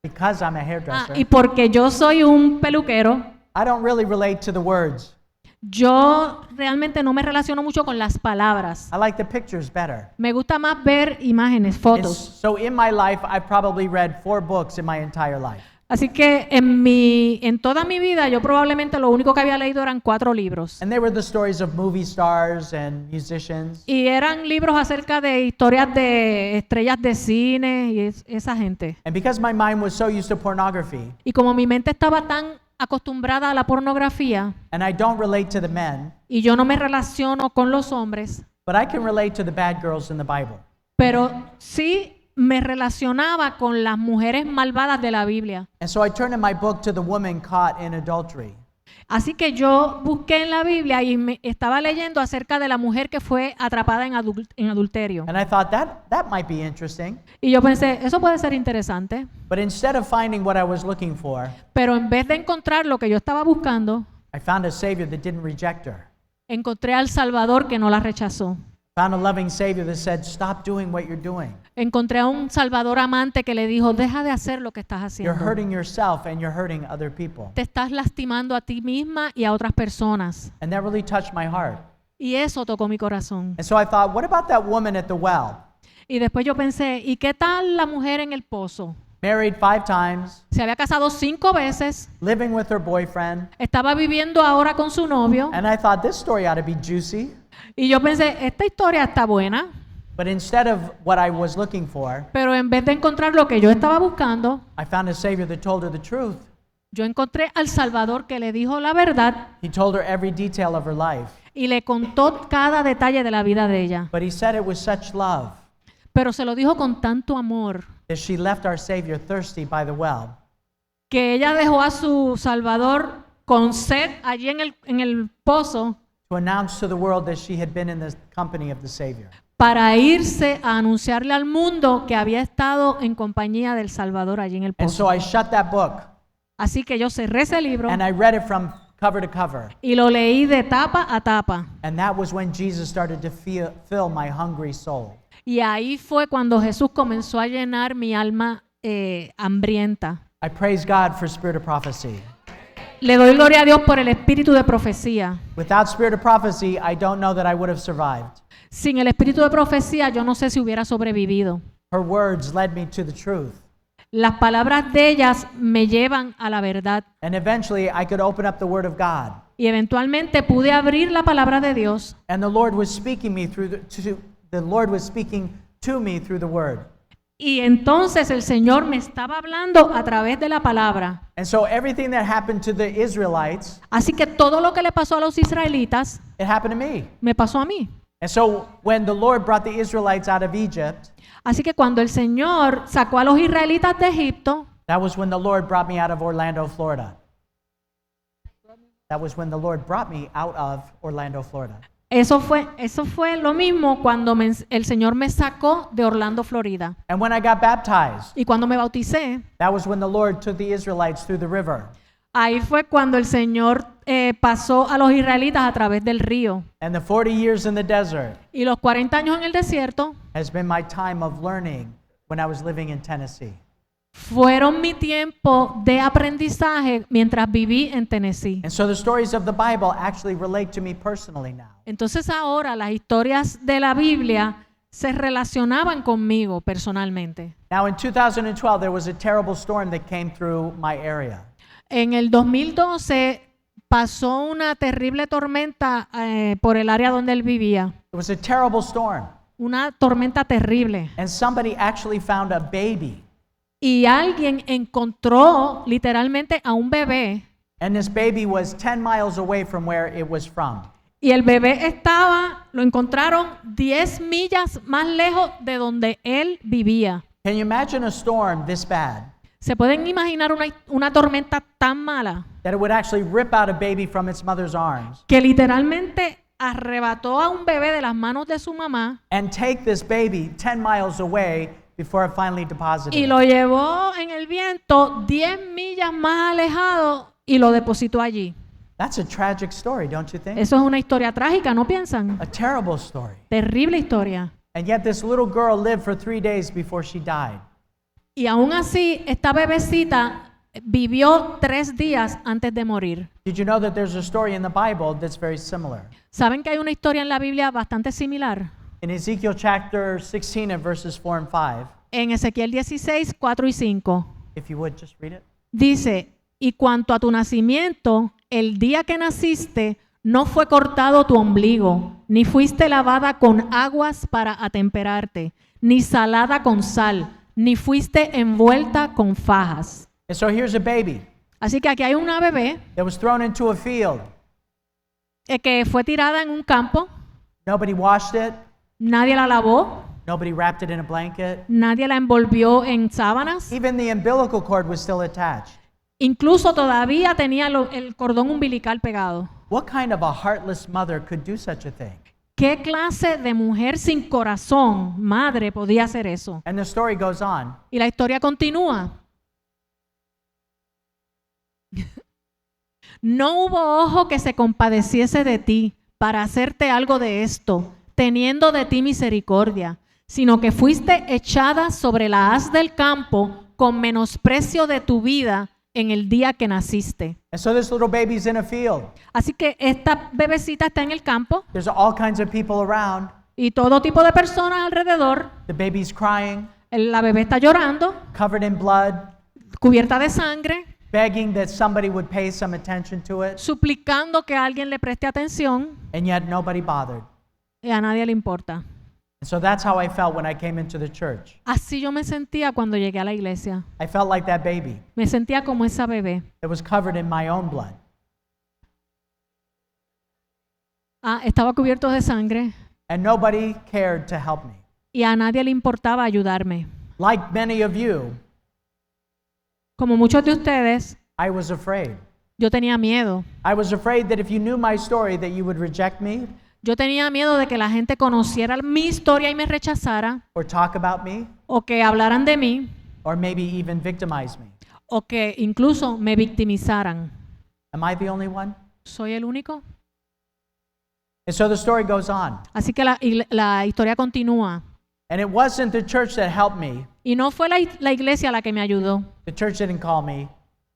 because I'm a hairdresser,
y porque yo soy un peluquero,
I don't really relate to the words.
yo realmente no me relaciono mucho con las palabras.
I like the pictures better.
Me gusta más ver imágenes,
And
fotos.
so in my life, I've probably read 4 books in my entire life.
Así que en toda mi vida yo probablemente lo único que había leído eran 4 libros.
And they were the stories of movie stars and musicians.
Y eran libros acerca de historias de estrellas de cine y esa gente.
And because my mind was so used to pornography,
Y como mi mente estaba tan acostumbrada a la pornografía
and I don't relate to the men,
y yo no me relaciono con los hombres,
but I can relate to the bad girls in the Bible.
pero sí me relacionaba con las mujeres malvadas de la Biblia.
And so I turned in my book to the woman caught in adultery.
Así que yo busqué en la Biblia y me estaba leyendo acerca de la mujer que fue atrapada en adulterio.
And I thought that might be interesting.
Y yo pensé, eso puede ser interesante.
But instead of finding what I was looking for,
Pero en vez de encontrar lo que yo estaba buscando,
I found a Savior that didn't reject her.
encontré al Salvador que no la rechazó.
Found a loving Savior that said, stop doing what you're doing.
Encontré a un Salvador amante que le dijo, deja de hacer lo que estás
You're
haciendo.
hurting yourself and you're hurting other people.
Te estás lastimando a ti misma y a otras personas.
And that really touched my heart.
Y eso tocó mi corazón.
And so I thought, what about that woman at the well?
Y después yo pensé, ¿y qué tal la mujer en el pozo?
Married 5 times,
Se había casado 5 veces,
living with her boyfriend.
estaba viviendo ahora con su novio.
And I thought, this story ought to be juicy.
Y yo pensé, esta historia está buena,
But instead of what I was looking for,
pero en vez de encontrar lo que yo estaba buscando,
I found a Savior that told her the truth.
yo encontré al Salvador que le dijo la verdad
He told her every detail of her life.
y le contó cada detalle de la vida de ella.
But he said it with such love
Pero se lo dijo con tanto amor
that she left our Savior thirsty by the well.
que ella dejó a su Salvador con sed allí en el pozo
to announce to the world that she had been in the company of the Savior.
para irse a anunciarle al mundo que había estado en compañía del Salvador allí en el
And
pozo.
so I shut that book
Así que yo cerré ese libro
and I read it from cover to cover.
y lo leí de tapa a tapa.
And that was when Jesus started to fill my hungry soul.
Y ahí fue cuando Jesús comenzó a llenar mi alma hambrienta.
I praise God for spirit of prophecy.
Le doy gloria a Dios por el espíritu de profecía.
Without spirit of prophecy, I don't know that I would have survived.
Sin el espíritu de profecía, yo no sé si hubiera sobrevivido.
Her words led me to the truth.
Las palabras de ellas me llevan a la verdad.
And eventually I could open up the word of God.
Y eventualmente pude abrir la palabra de Dios.
And the Lord was speaking me through the Lord was speaking to me through the word.
Y entonces el Señor me estaba hablando a través de la palabra.
And so everything that happened to the Israelites,
Así que todo lo que le pasó a los israelitas,
it happened to me.
me pasó a mí.
And so when the Lord brought the Israelites out of Egypt,
Así que cuando el Señor sacó a los israelitas de Egipto,
that was when the Lord brought me out of Orlando, Florida. That was when the Lord brought me out of Orlando, Florida.
eso fue lo mismo cuando el Señor me sacó de Orlando, Florida.
And when I got baptized,
Y cuando me bauticé,
that was when the Lord took the Israelites through the river.
ahí fue cuando el Señor pasó a los israelitas a través del río.
And the 40 years in the desert
Y los 40 años en el desierto
has been my time of learning when I was living in Tennessee.
fueron mi tiempo de aprendizaje mientras viví en Tennessee.
And so the stories of the Bible actually relate to me personally now.
Entonces ahora las historias de la Biblia se relacionaban conmigo personalmente.
Now in 2012, there was a terrible storm that came through my area.
En el 2012 pasó una terrible tormenta por el área donde él vivía.
It was a terrible storm.
Una tormenta terrible.
And somebody actually found a baby.
Y alguien encontró literalmente a un bebé.
And this baby was 10 miles away from where it was from.
Y el bebé lo encontraron 10 millas más lejos de donde él vivía.
Can you imagine a storm this bad?
¿Se pueden imaginar una tormenta tan mala
That it would actually rip out a baby from its mother's arms
que literalmente arrebató a un bebé de las manos de su mamá
and take this baby 10 miles away before it finally deposited
y
it?
lo llevó en el viento 10 millas más alejado y lo depositó allí?
That's a tragic story, don't you think?
Eso es una historia trágica, ¿no piensan?
A terrible story.
Terrible historia.
And yet this little girl lived for 3 days before she died.
Y aún así, esta bebecita vivió 3 días antes de morir.
Did you know that there's a story in the Bible that's very similar?
¿Saben que hay una historia en la Biblia bastante similar?
In Ezekiel chapter 16 and verses 4 and 5,
En Ezequiel 16, 4 y 5.
if you would just read it.
Dice, y cuanto a tu nacimiento, el día que naciste, no fue cortado tu ombligo, ni fuiste lavada con aguas para atemperarte, ni salada con sal, ni fuiste envuelta con fajas.
And so here's a baby
Así que aquí hay una bebé
that was thrown into a field.
que fue tirada en un campo,
Nobody washed it.
nadie la lavó,
Nobody wrapped it in a blanket.
nadie la envolvió en sábanas,
Even the umbilical cord was still attached.
incluso todavía tenía el cordón umbilical pegado.
What kind of a heartless mother could do such a thing?
¿Qué clase de mujer sin corazón, madre, podía hacer eso?
And the story goes on.
Y la historia continúa. No hubo ojo que se compadeciese de ti para hacerte algo de esto, teniendo de ti misericordia, sino que fuiste echada sobre la haz del campo con menosprecio de tu vida en el día que naciste.
And so this little baby's in a field.
Así que esta bebecita está en el campo
There's all kinds of people around.
y todo tipo de personas alrededor.
The baby's crying,
La bebé está llorando,
covered in blood,
cubierta de sangre,
begging that somebody would pay some attention to it,
suplicando que alguien le preste atención
and yet nobody bothered.
y a nadie le importa.
And so that's how I felt when I came into the church.
Así yo me sentía cuando llegué a la iglesia.
I felt like that baby
Me sentía como esa bebé.
that was covered in my own blood.
Estaba cubierto de sangre
And nobody cared to help me.
y a nadie le importaba ayudarme.
Like many of you,
Como muchos de ustedes,
I was afraid.
Yo tenía miedo.
I was afraid that if you knew my story that you would reject me
Yo tenía miedo de que la gente conociera mi historia y me rechazara,
or talk about me
o que hablaran de mí,
or maybe even victimize me.
o que incluso me victimizaran.
Am I the only one?
¿Soy el único?
And so the story goes on.
Así que la historia continúa.
And it wasn't the church that helped me.
Y no fue la iglesia la que me ayudó.
The church didn't call me.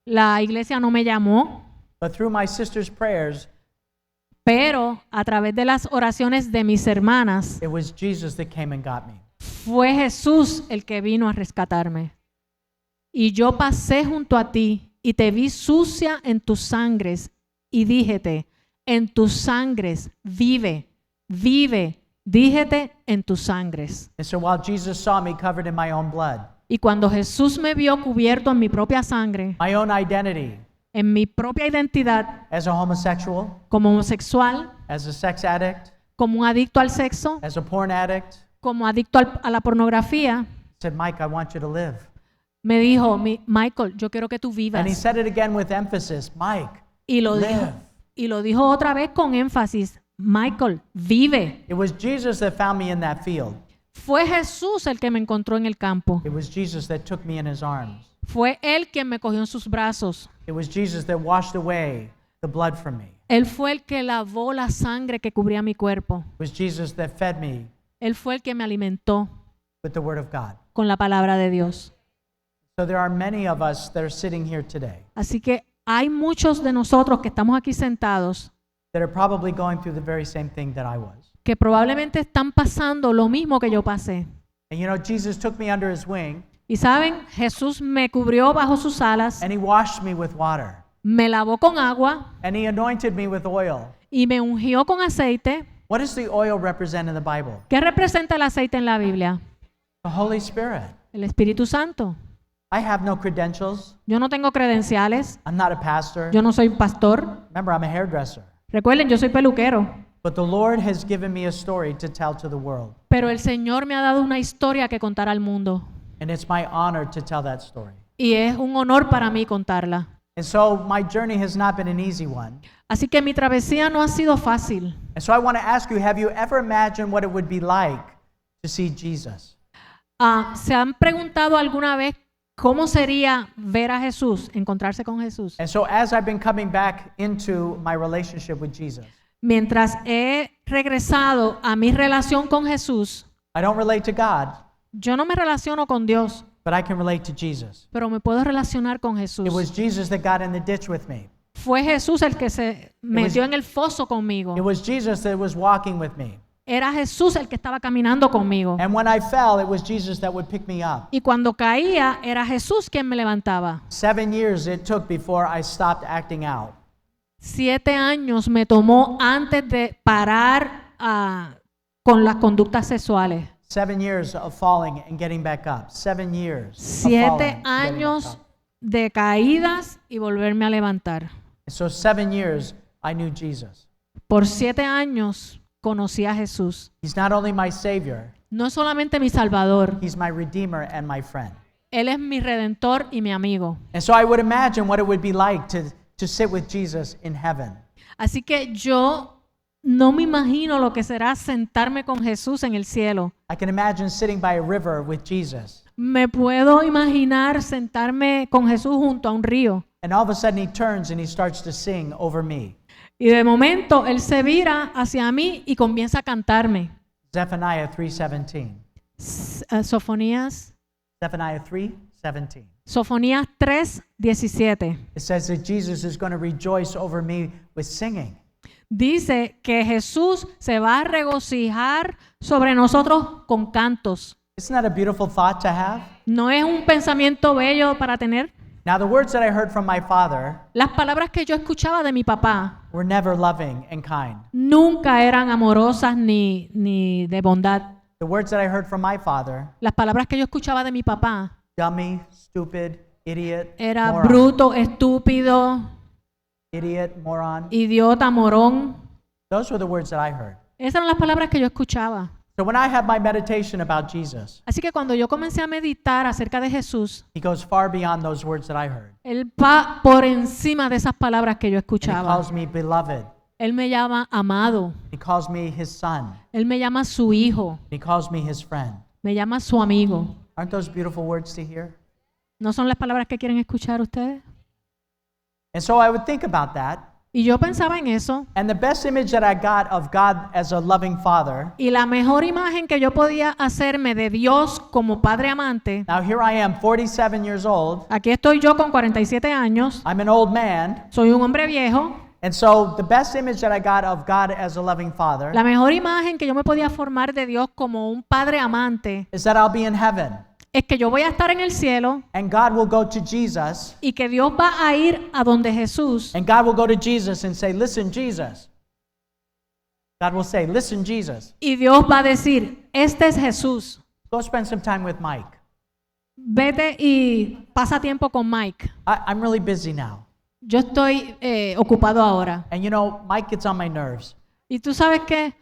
La iglesia no me llamó,
But through my sister's prayers,
pero a través de las oraciones de mis hermanas,
it was Jesus that came and got me.
fue Jesús el que vino a rescatarme. Y yo pasé junto a ti y te vi sucia en tus sangres y díjete, en tus sangres vive, vive, díjete en tus sangres.
And so while Jesus saw me covered in my own blood,
Y cuando Jesús me vio cubierto en mi propia sangre,
my own identity
en mi propia identidad
as a homosexual,
como homosexual,
as a sex addict,
como un adicto al sexo,
as a porn addict,
como adicto a la pornografía,
said, Mike, I want you to live.
me dijo, Michael, yo quiero que tú
And he
vivas.
said it again with emphasis, Mike,
Y lo dijo,
live.
y lo dijo otra vez con énfasis, Michael, vive.
It was Jesus that found me in that field.
Fue Jesús el que me encontró en el campo.
It was Jesus that took me in his arms.
Fue Él quien me cogió en sus brazos.
It was Jesus that washed away the blood from me.
Él fue el que lavó la sangre que cubría mi cuerpo.
It was Jesus that fed me
Él fue el que me alimentó
with the word of God.
con la palabra de Dios.
So there are many of us that are sitting here today
Así que hay muchos de nosotros que estamos aquí sentados
that are probably going through the very same thing that I was.
que probablemente están pasando lo mismo que yo pasé.
And you know, Jesus took me under his wing
Y saben, Jesús me cubrió bajo sus alas,
and he washed me with water
me lavó con agua
and he anointed me with oil.
y me ungió con aceite.
What does the oil represent in the Bible?
¿Qué representa el aceite en la Biblia?
The Holy Spirit.
El Espíritu Santo.
I have no credentials.
Yo no tengo credenciales,
I'm not a pastor.
yo no soy pastor.
Remember, I'm a hairdresser.
Recuerden, yo soy peluquero,
But the Lord has given me a story to tell to the world.
pero el Señor me ha dado una historia que contar al mundo.
And it's my honor to tell that story.
Y es un honor para mí contarla.
And so my journey has not been an easy one.
Así que mi travesía no ha sido fácil.
And so I want to ask you, have you ever imagined what it would be like to see Jesus?
¿Se han preguntado alguna vez cómo sería ver a Jesús, encontrarse con Jesús?
And so as I've been coming back into my relationship with Jesus,
Mientras he regresado a mi relación con Jesús,
I don't relate to God,
yo no me relaciono con Dios,
but I can relate to Jesus.
pero me puedo relacionar con Jesús.
It was Jesus that got in the ditch with me.
Fue Jesús el que se metió en el foso conmigo.
It was Jesus that was walking with me.
Era Jesús el que estaba caminando conmigo.
And when I fell, it was Jesus that would pick me up.
Y cuando caía, era Jesús quien me levantaba.
7 years it took before I stopped acting out.
7 años me tomó antes de parar con las conductas sexuales.
7 years of falling and getting back up. 7 years. of
7
falling and getting back
años
up.
de caídas y volverme a levantar.
And so 7 years I knew Jesus.
Por 7 años conocí a Jesús.
He's not only my Savior,
No es solamente mi Salvador,
He's my Redeemer and my friend.
Él es mi Redentor y mi amigo.
And so I would imagine what it would be like to sit with Jesus in heaven.
Así que yo no me imagino lo que será sentarme con Jesús en el cielo.
I can imagine sitting by a river with Jesus.
Me puedo imaginar sentarme con Jesús junto a un río.
And all of a sudden he turns and he starts to sing over me.
Y de momento Él se vira hacia mí y comienza a cantarme.
Zephaniah 3:17.
Sofonías
Zephaniah 3:17.
Sofonías 3:17.
It says that Jesus is going to rejoice over me with singing.
Dice que Jesús se va a regocijar sobre nosotros con cantos.
Isn't that a beautiful thought to have?
¿No es un pensamiento bello para tener?
Now the words that I heard from my father
Las palabras que yo escuchaba de mi papá
were never loving and kind.
nunca eran amorosas ni de bondad.
The words that I heard from my father,
Las palabras que yo escuchaba de mi papá
dummy, stupid, idiot,
era
moron,
bruto, estúpido,
idiot, moron.
idiota, morón.
Those were the words that I heard.
Esas eran las palabras que yo escuchaba.
So when I had my meditation about Jesus,
Así que cuando yo comencé a meditar acerca de Jesús,
he goes far beyond those words that I heard.
Él va por encima de esas palabras que yo
And he
escuchaba.
calls me beloved.
Él me llama amado.
He calls me his son.
Él me llama su hijo.
He calls me his friend.
Me llama su amigo.
Aren't those beautiful words to hear?
¿No son las palabras que quieren escuchar ustedes?
And so I would think about that.
Y yo pensaba en eso.
And the best image that I got of God as a loving father,
Y la mejor imagen que yo podía hacerme de Dios como padre amante.
now here I am, 47 years old.
Aquí estoy yo con 47 años.
I'm an old man.
Soy un hombre viejo.
And so the best image that I got of God as a loving father
La mejor imagen que yo me podía formar de Dios como un padre amante
is that I'll be in heaven.
es que yo voy a estar en el cielo
And God will go to Jesus.
y que Dios va a ir a donde Jesús.
And God will go to Jesus and say, listen, Jesus. God will say, listen, Jesus.
Y Dios va a decir, este es Jesús.
Go spend some time with Mike.
Vete y pasa tiempo con Mike.
I'm really busy now.
Yo estoy ocupado ahora.
And you know, Mike gets on my nerves.
Y tú sabes que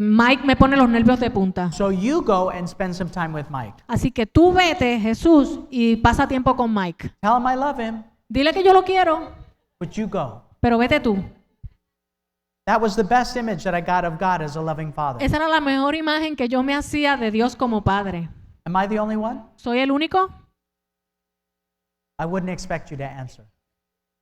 Mike me pone los nervios de punta.
So you go and spend some time with Mike.
Así que tú vete, Jesús, y pasa tiempo con Mike.
Tell him I love him,
Dile que yo lo quiero,
but you go.
pero vete tú.
That was the best image that I got of God as a loving father.
Esa era la mejor imagen que yo me hacía de Dios como padre.
Am I the only one?
¿Soy el único?
I wouldn't expect you to answer.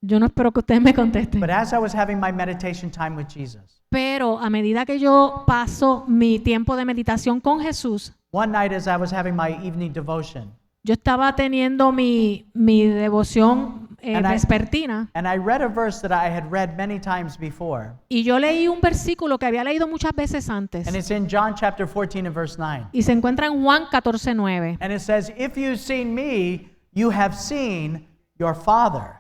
Yo no espero que ustedes me contesten.
But as I was having my meditation time with Jesus,
Pero a medida que yo paso mi tiempo de meditación con Jesús,
one night as I was having my evening devotion,
yo estaba teniendo mi devoción
And I-
vespertina
and I read a verse that I had read many times before,
y yo leí un versículo que había leído muchas veces antes
and it's in John chapter 14 and verse 9.
y se encuentra en Juan 14:9
And it says, if you've seen me, you have seen your Father.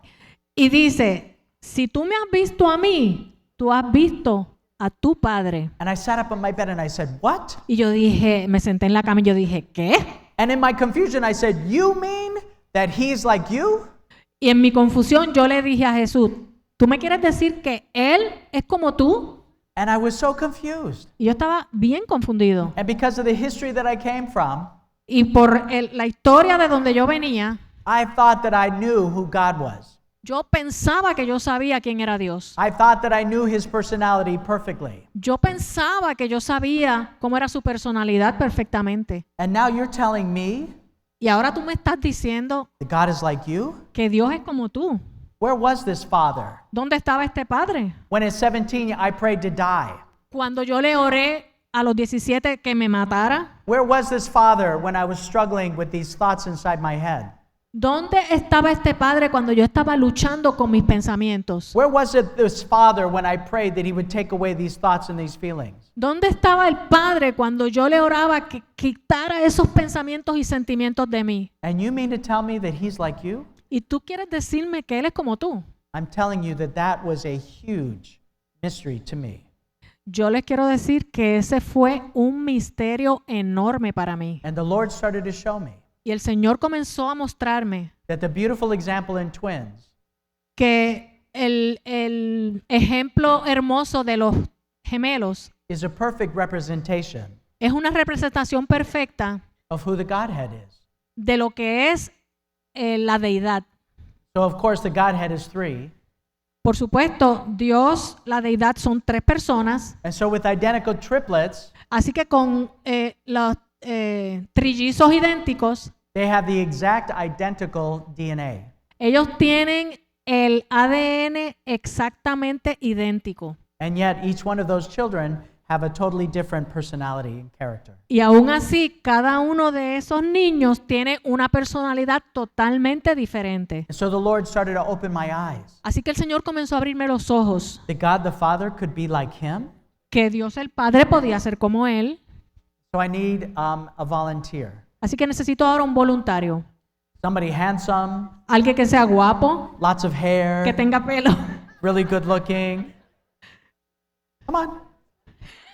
y dice, si tú me has visto a mí, tú has visto a tu Padre.
And I sat up on my bed and I said, what?
Y yo dije, me senté en la cama y yo dije, ¿qué?
And in my confusion, I said, you mean that he's like you?
Y en mi confusión yo le dije a Jesús, ¿tú me quieres decir que Él es como tú?
And I was so confused.
Y yo estaba bien confundido.
And because of the history that I came from,
Y por la historia de donde yo venía,
I thought that I knew who God was.
yo pensaba que yo sabía quién era Dios.
I thought that I knew his personality perfectly.
Yo pensaba que yo sabía cómo era su personalidad perfectamente.
And now you're telling me
Y ahora tú me estás diciendo
that God is like you?
que Dios es como tú.
Where was this father?
¿Dónde estaba este padre?
When at 17 I prayed to die.
Cuando yo le oré a los 17 que me matara.
Where was this father when I was struggling with these thoughts inside my head?
¿Dónde estaba este padre cuando yo estaba luchando con mis pensamientos?
Where was it this father when I prayed that he would take away these thoughts and these feelings?
¿Dónde estaba el padre cuando yo le oraba que quitara esos pensamientos y sentimientos de mí?
And you mean to tell me that he's like you?
¿Y tú quieres decirme que él es como tú?
I'm telling you that that was a huge mystery to me.
Yo les quiero decir que ese fue un misterio enorme para mí.
And the Lord started to show me
Y el Señor comenzó a mostrarme
that the beautiful example in twins
que el ejemplo hermoso de los gemelos
is a perfect representation
es una representación perfecta
of who the Godhead is.
de lo que es la deidad.
So of course the Godhead is three.
Por supuesto, Dios, la deidad son tres personas,
And so with identical triplets,
así que con los trillizos idénticos,
they have the exact identical DNA.
ellos tienen el ADN exactamente idéntico.
And yet each one of those children have a totally different personality and character.
Y aún así, cada uno de esos niños tiene una personalidad totalmente diferente.
And so the Lord started to open my eyes.
Así que el Señor comenzó a abrirme los ojos,
That God the Father could be like him.
que Dios el Padre podía ser como Él.
So I need a volunteer.
Así que necesito ahora un voluntario.
Somebody handsome,
Alguien que sea guapo,
lots of hair,
que tenga pelo.
really good looking. Come on.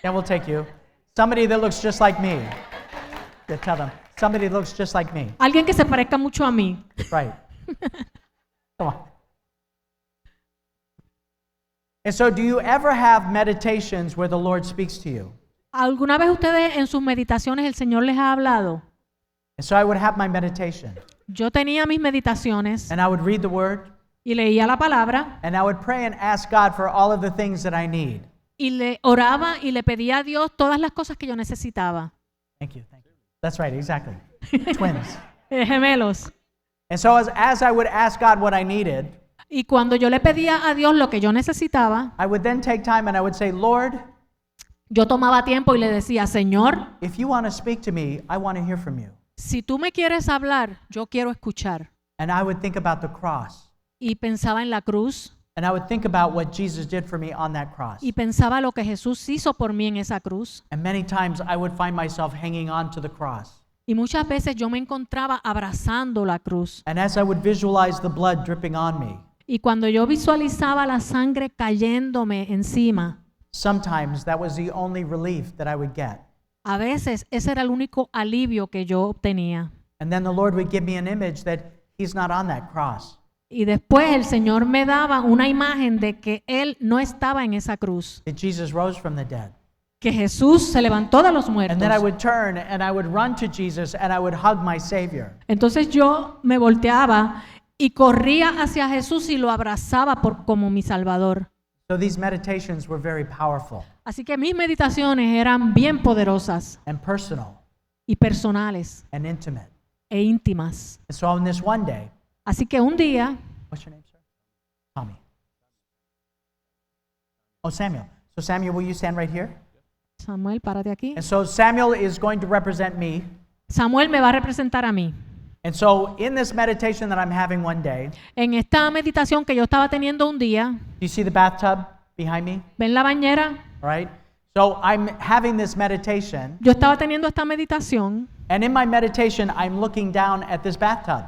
Yeah, we'll take you. Somebody that looks just like me. Yeah, tell them. Somebody that looks just like me.
Alguien que se parezca mucho a mí.
Right. Come on. And so do you ever have meditations where the Lord speaks to you?
¿Alguna vez ustedes en sus meditaciones el Señor les ha hablado?
And so I would have my meditation,
Yo tenía mis meditaciones
and I would read the Word,
y leía la palabra
and I would pray and ask God for all of the things that I need.
y le oraba y le pedía a Dios todas las cosas que yo necesitaba.
Thank you. That's right, exactly. Twins.
Gemelos.
And so as I would ask God what I needed,
Y cuando yo le pedía a Dios lo que yo necesitaba,
I would then take time and I would say, Lord,
yo tomaba tiempo y le decía, Señor,
if you want to speak to me, I want to hear from you.
si tú me quieres hablar, yo quiero escuchar.
And I would think about the cross.
Y pensaba en la cruz
And I would think about what Jesus did for me on that cross.
y pensaba lo que Jesús hizo por mí en esa cruz.
And many times I would find myself hanging on to the cross.
Y muchas veces yo me encontraba abrazando la cruz.
And as I would visualize the blood dripping on me,
Y cuando yo visualizaba la sangre cayéndome encima,
sometimes that was the only relief that I would get.
a veces ese era el único alivio que yo obtenía.
And then the Lord would give me an image that He's not on that cross.
Y después el Señor me daba una imagen de que Él no estaba en esa cruz,
That Jesus rose from the dead.
que Jesús se levantó de los
And then I
muertos.
would turn and I would run to Jesus and I would hug my Savior.
Entonces yo me volteaba y corría hacia Jesús y lo abrazaba como mi Salvador.
So these meditations were very powerful
Así que mis meditaciones eran bien poderosas
and personal
y personales
and intimate.
e íntimas.
And so on this one day,
Así que un día,
what's your name, sir? Tommy. Oh, Samuel. So Samuel, will you stand right here?
Samuel, párate aquí.
And so Samuel is going to represent me.
Samuel me va a representar a mí.
And so in this meditation that I'm having one day,
En esta meditación que yo estaba teniendo un día,
do you see the bathtub behind me?
¿ven la bañera?
All right. So I'm having this meditation,
Yo estaba teniendo esta meditación
and in my meditation, I'm looking down at this bathtub.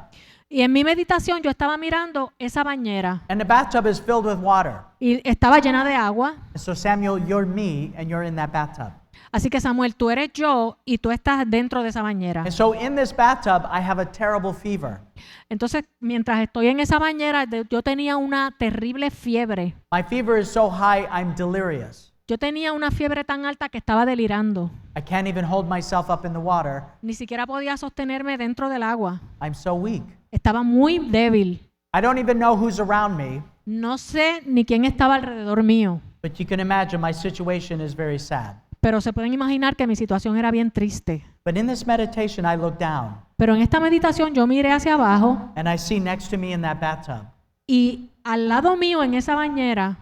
y en mi meditación yo estaba mirando esa bañera
And the bathtub is filled with water.
y estaba llena de agua.
And so Samuel, you're me, and you're in that bathtub.
Así que Samuel, tú eres yo y tú estás dentro de esa bañera.
And so in this bathtub, I have a terrible fever.
Entonces, mientras estoy en esa bañera, yo tenía una terrible fiebre.
My fever is so high, I'm delirious.
Yo tenía una fiebre tan alta que estaba delirando.
I can't even hold myself up in the water.
Ni siquiera podía sostenerme dentro del agua.
I'm so weak.
Estaba muy débil.
I don't even know who's around me,
No sé ni quién estaba alrededor mío,
but you can imagine my situation is very sad.
pero se pueden imaginar que mi situación era bien triste.
But in this meditation, I look down,
Pero en esta meditación yo miré hacia abajo
and I see next to me in that bathtub,
y al lado mío en esa bañera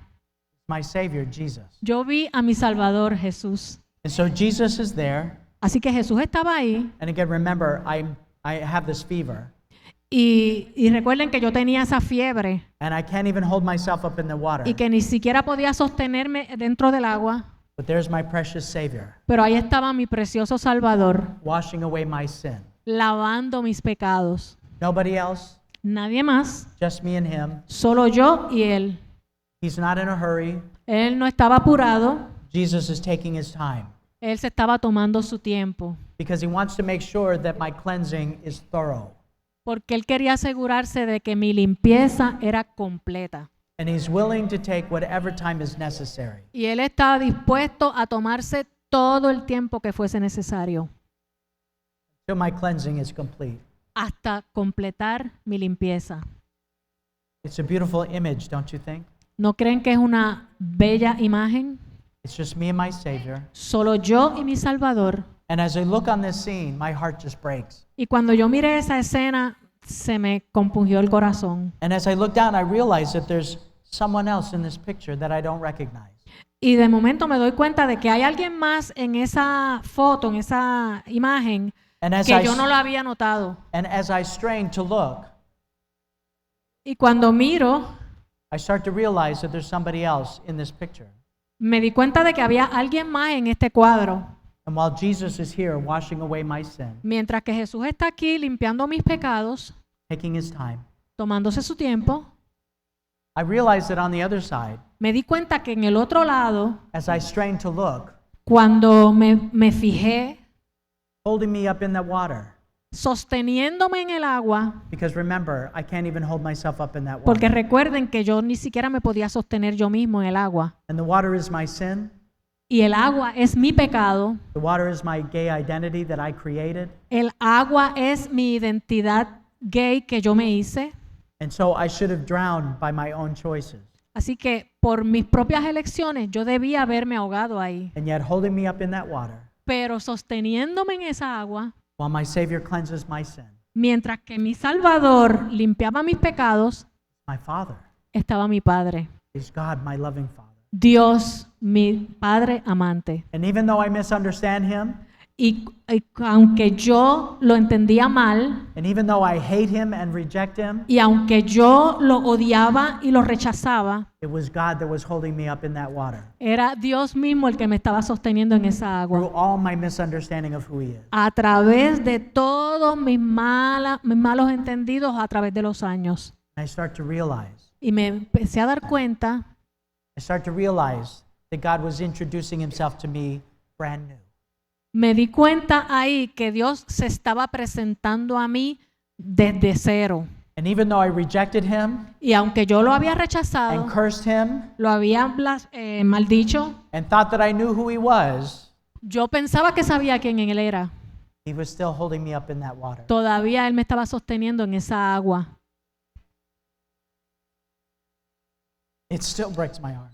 my Savior, Jesus.
yo vi a mi Salvador Jesús.
And so Jesus is there,
Así que Jesús estaba ahí
and again, remember, I have this fever,
y recuerden que yo tenía esa fiebre
and I can't even hold myself up in the water.
y que ni siquiera podía sostenerme dentro del agua.
But there's my precious Savior,
Pero ahí estaba mi precioso Salvador,
washing away my sin.
lavando mis pecados.
Nobody else,
Nadie más,
just me and Him.
solo yo y Él.
He's not in a hurry.
Él no estaba apurado,
Jesus is taking His time
Él se estaba tomando su tiempo,
because He wants to make sure that my cleansing is thorough.
porque Él quería asegurarse de que mi limpieza era completa.
And He's willing to take whatever time is necessary.
Y Él estaba dispuesto a tomarse todo el tiempo que fuese necesario
Till my cleansing is complete.
hasta completar mi limpieza.
It's a beautiful image, don't you think?
¿No creen que es una bella imagen?
It's just me and my Savior.
Solo yo y mi Salvador.
And as I look on this scene, my heart just breaks.
Y cuando yo miré esa escena, se me compungió el corazón.
And as I look down, I realize that there's someone else in this picture that I don't recognize.
Y de momento me doy cuenta de que hay alguien más en esa foto, en esa imagen,
And as
que yo no lo había notado.
and as I strain to look,
Y cuando miro,
I start to realize that there's somebody else in this picture.
me di cuenta de que había alguien más en este cuadro.
And while Jesus is here washing away my sin,
Mientras que Jesús está aquí limpiando mis pecados,
taking His time,
tomándose su tiempo,
I realize that on the other side,
me di cuenta que en el otro lado,
as I strain to look,
cuando me fijé
holding me up in that water,
sosteniéndome en el agua,
because remember, I can't even hold myself up in that
porque
water.
recuerden que yo ni siquiera me podía sostener yo mismo en el agua.
And the water is my sin,
y el agua es mi pecado.
The water is my gay identity that I created.
El agua es mi identidad gay que yo me hice.
And so I should have drowned by my own choices.
Así que por mis propias elecciones yo debía haberme ahogado ahí.
And yet holding me up in that water,
Pero sosteniéndome en esa agua,
while my Savior cleanses my sin,
mientras que mi Salvador limpiaba mis pecados,
my Father
estaba mi Padre.
is God, my loving Father.
Dios, mi Padre amante.
And even though I misunderstand Him,
Y aunque yo lo entendía mal,
and even though I hate Him and reject Him,
y aunque yo lo odiaba y lo rechazaba,
it was God that was holding me up in that water.
era Dios mismo el que me estaba sosteniendo en esa agua.
Through all my misunderstanding of who He is.
A través de todos mis malos entendidos a través de los años.
And I start to realize,
Y me empecé a dar cuenta
that God was introducing Himself to me brand new.
Me di cuenta ahí que Dios se estaba presentando a mí desde cero.
And even though I rejected Him
Y aunque yo lo había rechazado,
and cursed Him
lo había maldicho,
and thought that I knew who He was,
yo pensaba que sabía quién Él era.
He was still holding me up in that water.
Todavía Él me estaba sosteniendo en esa agua.
It still breaks my heart.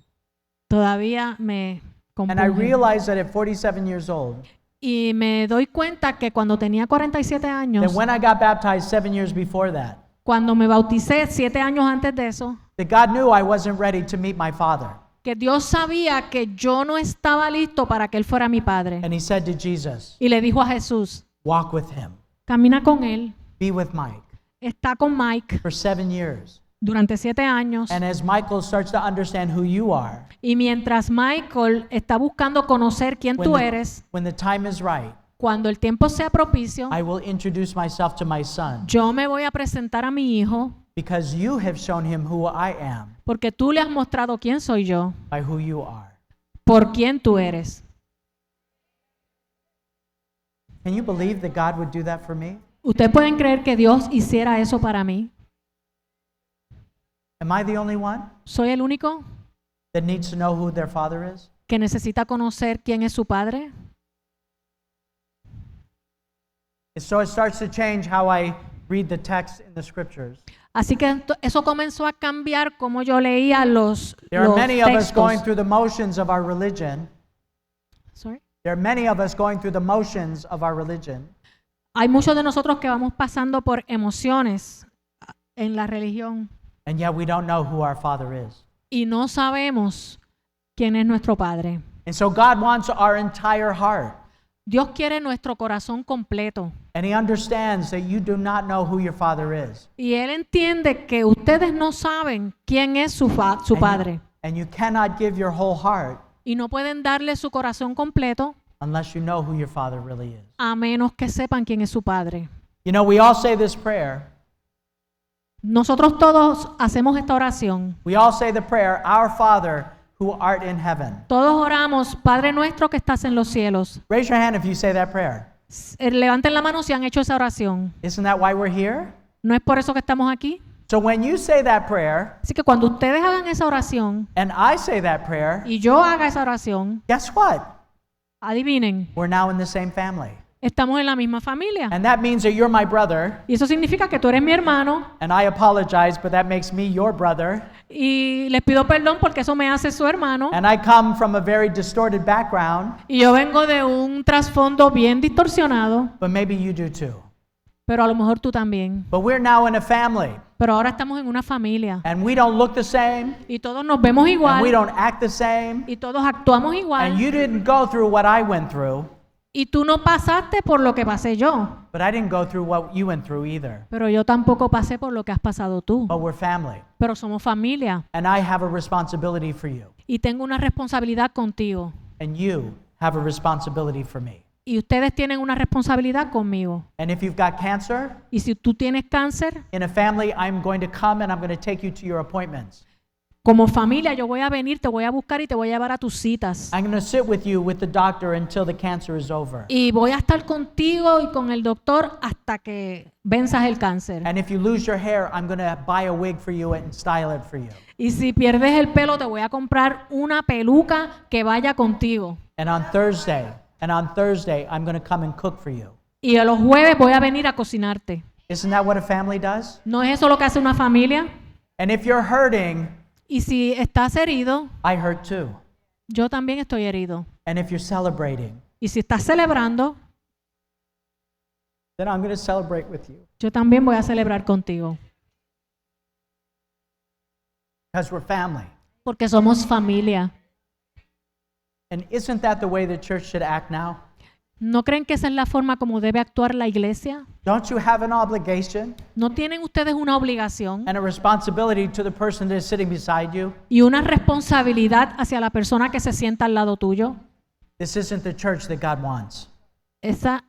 Todavía me
And I
compunge.
realized that at 47 years old,
Y me doy cuenta que cuando tenía 47
that
años,
when I got baptized 7 years before that,
cuando me bauticé 7 años antes de eso,
that God knew I wasn't ready to meet my Father.
que Dios sabía que yo no estaba listo para que Él fuera mi padre.
And He said to Jesus,
Y le dijo a Jesús,
walk with Him,
camina con Él,
be with Mike
está con Mike
for 7 years.
durante 7 años.
And as Michael starts to understand who you are,
Y mientras Michael está buscando conocer quién tú eres,
when the time is right,
cuando el tiempo sea propicio,
I will introduce myself to my son,
yo me voy a presentar a mi hijo
because you have shown him who I am
porque tú le has mostrado quién soy yo,
by who you are.
por quién tú eres.
Can you believe that God would do that for me?
¿Ustedes pueden creer que Dios hiciera eso para mí?
Am I the only one
¿Soy el único
that needs to know who their father is?
que necesita conocer quién es su padre?
So it starts to change how I read the text in the scriptures.
Así que eso comenzó a cambiar cómo yo leía los
There are many of us going
textos.
through the motions of our religion.
Sorry.
There are many of us going through the motions of our religion.
Hay muchos de nosotros que vamos pasando por emociones en la religión
And yet we don't know who our Father is.
y no sabemos quién es nuestro Padre.
And so God wants our entire heart.
Dios quiere nuestro corazón completo
And He understands that you do not know who your Father is.
y Él entiende que ustedes no saben quién es su Padre
And you cannot give your whole heart
y no pueden darle su corazón completo
unless you know who your Father really is.
a menos que sepan quién es su Padre.
You know, we all say this prayer.
Nosotros todos hacemos esta oración.
We all say the prayer, Our Father who art in heaven.
Todos oramos, Padre nuestro que estás en los cielos.
Raise your hand if you say that prayer.
Levanten la mano si han hecho esa oración.
Isn't that why we're here?
¿No es por eso que estamos aquí?
So when you say that prayer
Así que cuando ustedes hagan esa oración
and I say that prayer,
y yo haga esa oración,
guess what?
adivinen,
We're now in the same family.
estamos en la misma familia.
And that means that you're my brother.
Y eso significa que tú eres mi hermano
And I apologize, but that makes me your brother.
y les pido perdón porque eso me hace su hermano.
And I come from a very distorted background,
Y yo vengo de un trasfondo bien distorsionado,
but maybe you do too.
pero a lo mejor tú también.
But we're now in a family,
Pero ahora estamos en una familia
and we don't look the same,
y todos nos vemos
and we
igual
don't act the same,
y todos actuamos
and
igual.
you didn't go through what I went through,
Y tú no pasaste por lo que pasé yo,
but I didn't go through what you went through either.
pero yo tampoco pasé por lo que has pasado tú.
But we're family,
Pero somos familia
and I have a responsibility for you,
y tengo una responsabilidad contigo.
and you have a responsibility for me.
Y ustedes tienen una responsabilidad conmigo.
And if you've got cancer,
Y si tú tienes cáncer,
in a family, I'm going to come and I'm going to take you to your appointments.
como familia yo voy a venir, te voy a buscar y te voy a llevar a tus citas.
I'm going to sit with you with the doctor until the cancer is over.
Y voy a estar contigo y con el doctor hasta que venzas el cáncer.
And if you lose your hair, I'm going to buy a wig for you and style it for you.
Y si pierdes el pelo, te voy a comprar una peluca que vaya contigo.
And on Thursday, I'm going to come and cook for you.
Y a los jueves voy a venir a cocinarte.
Isn't that what a family does?
¿No es eso lo que hace una familia?
And if you're hurting,
Y si estás herido,
I hurt too.
yo también estoy herido.
And if you're celebrating,
Y si estás celebrando,
then I'm going to celebrate with you.
yo también voy a celebrar contigo.
Because we're family.
Porque somos familia.
And isn't that the way the church should act now?
¿No creen que esa es la forma como debe actuar la iglesia?
Don't you have an obligation
¿No tienen ustedes una obligación
and a responsibility to the person that is sitting beside you?
y una responsabilidad hacia la persona que se sienta al lado tuyo?
This isn't the church that God wants.
Esa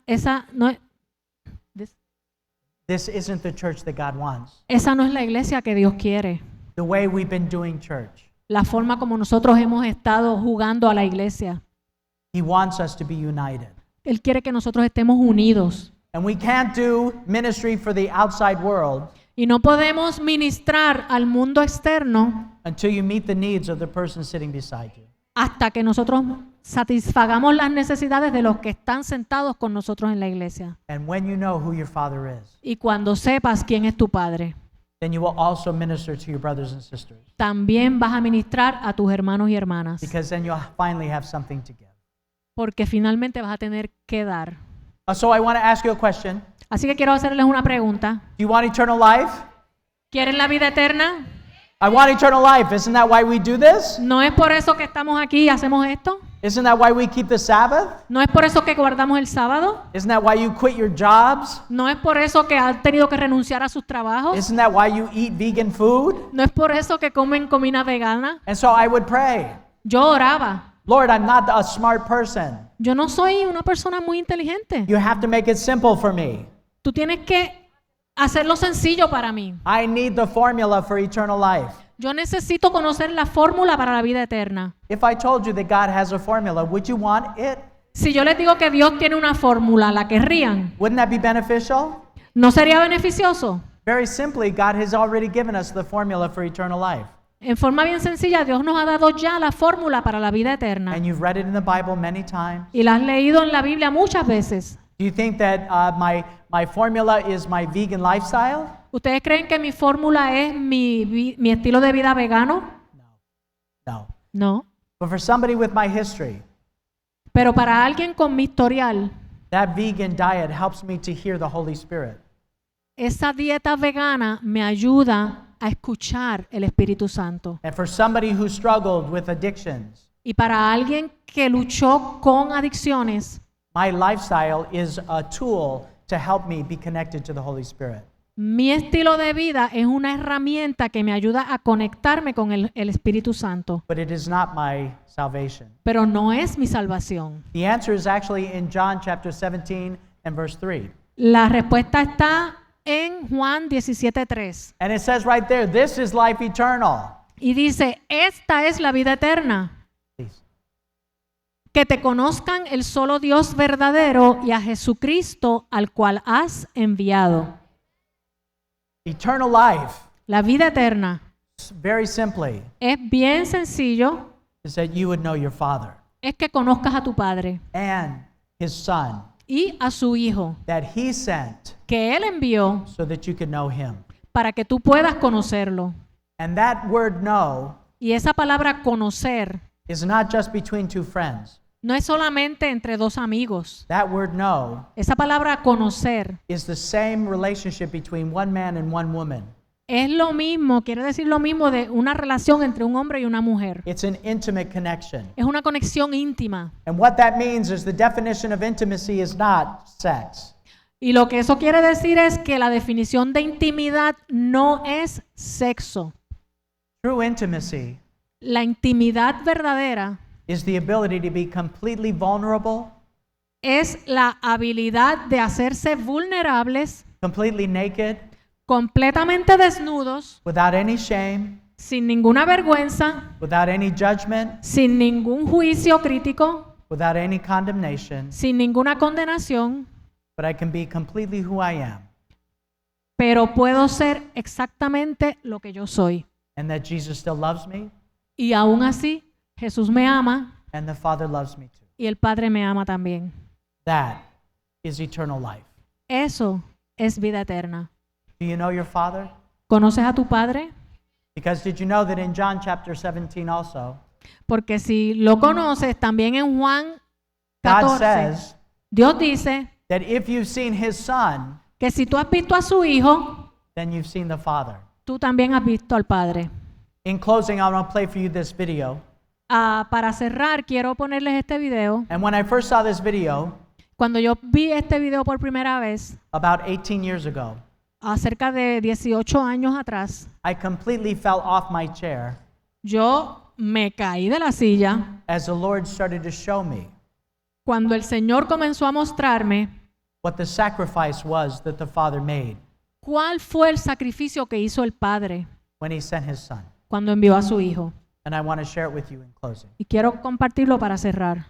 no es,
This isn't the church that God wants.
esa no es la iglesia que Dios quiere.
The way we've been doing church.
La forma como nosotros hemos estado jugando a la iglesia.
He wants us to be united.
Él quiere que nosotros estemos unidos.
And we can't do ministry for the outside world
Y no podemos ministrar al mundo externo
until you meet the needs of the person sitting beside you.
hasta que nosotros satisfagamos las necesidades de los que están sentados con nosotros en la iglesia.
And when you know who your father is,
Y cuando sepas quién es tu padre,
then you will also minister to your brothers and sisters.
también vas a ministrar a tus hermanos y hermanas.
Because then you'll finally have something to give.
Porque finalmente vas a tener que dar.
So I want to ask you a question.
Así que quiero hacerles una pregunta.
Do you want eternal life?
¿Quieren la vida eterna?
I want eternal life. Isn't that why we do this?
¿No es por eso que estamos aquí y hacemos esto?
Isn't that why we keep the Sabbath?
¿No es por eso que guardamos el sábado?
Isn't that why you quit your jobs?
¿No es por eso que han tenido que renunciar a sus trabajos?
Isn't that why you eat vegan food?
¿No es por eso que comen comida vegana?
And so I would pray,
Yo oraba.
Lord, I'm not a smart person.
Yo no soy una persona muy inteligente.
You have to make it simple for me.
Tú tienes que hacerlo sencillo para mí.
I need the formula for eternal life.
Yo necesito conocer la fórmula para la vida eterna.
If I told you that God has a formula, would you want it?
Si yo les digo que Dios tiene una fórmula, ¿la querrían?
Wouldn't that be beneficial?
¿No sería beneficioso?
Very simply, God has already given us the formula for eternal life.
En forma bien sencilla, Dios nos ha dado ya la fórmula para la vida eterna.
And you've read it in the Bible many times.
Y la has leído en la Biblia muchas veces.
Do you think that my formula is my vegan lifestyle?
¿Ustedes creen que mi fórmula es mi estilo de vida vegano?
No.
No.
But for somebody with my history,
Pero para alguien con mi historial,
that vegan diet helps me to hear the Holy Spirit.
esa dieta vegana me ayuda a escuchar el Espíritu Santo.
And for somebody who struggled with addictions,
Y para alguien que luchó con adicciones,
my lifestyle is a tool to help me be connected to the Holy Spirit.
mi estilo de vida es una herramienta que me ayuda a conectarme con el Espíritu Santo.
But it is not my salvation.
Pero no es mi salvación.
The answer is actually in John chapter 17 and verse 3.
La respuesta está en Juan 17:3.
And it says right there, this is life eternal.
Y dice, esta es la vida eterna.
Please.
Que te conozcan el solo Dios verdadero y a Jesucristo al cual has enviado.
Eternal life,
La vida eterna
very simply,
es bien sencillo,
is that you would know your Father
es que conozcas a tu Padre
and His Son
y a su Hijo,
that He sent
que Él envió
so that you could know Him.
para que tú puedas conocerlo.
And that word know
Y esa palabra conocer
is not just between two friends.
no es solamente entre dos amigos.
That word know
Esa palabra conocer
is the same relationship between one man and one woman.
es lo mismo, quiere decir lo mismo de una relación entre un hombre y una mujer.
It's an intimate connection.
Es una conexión íntima.
And what that means is the definition of intimacy is not sex.
Y lo que eso quiere decir es que la definición de intimidad no es sexo.
True intimacy
La intimidad verdadera
is the ability to be completely vulnerable,
es la habilidad de hacerse vulnerables,
completely naked,
completamente desnudos,
without any shame,
sin ninguna vergüenza,
without any judgment,
sin ningún juicio crítico,
without any condemnation,
sin ninguna condenación,
but I can be completely who I am,
pero puedo ser exactamente lo que yo soy.
and that Jesus still loves me,
Y aún así, Jesús me ama
and the Father loves me too.
y el Padre me ama también.
That is eternal life.
Eso es vida eterna.
Do you know your Father?
¿Conoces a tu Padre?
Because did you know that in John chapter 17 also,
Porque si lo conoces, también en Juan
God
14,
says
Dios dice
that if you've seen His Son,
que si tú has visto a su Hijo,
then you've seen the Father.
tú también has visto al Padre.
In closing, I want to play for you this video.
Para cerrar, quiero ponerles este video.
And when I first saw this video,
Cuando yo vi este video por primera vez,
about 18 years ago,
cerca de 18 años atrás,
I completely fell off my chair
yo me caí de la silla
as the Lord started to show me
cuando el Señor comenzó a mostrarme
what the sacrifice was that the Father made
cuál fue el sacrificio que hizo el Padre
when He sent His Son.
cuando envió a su Hijo.
And I want to share it with you in closing.
Y quiero compartirlo para cerrar.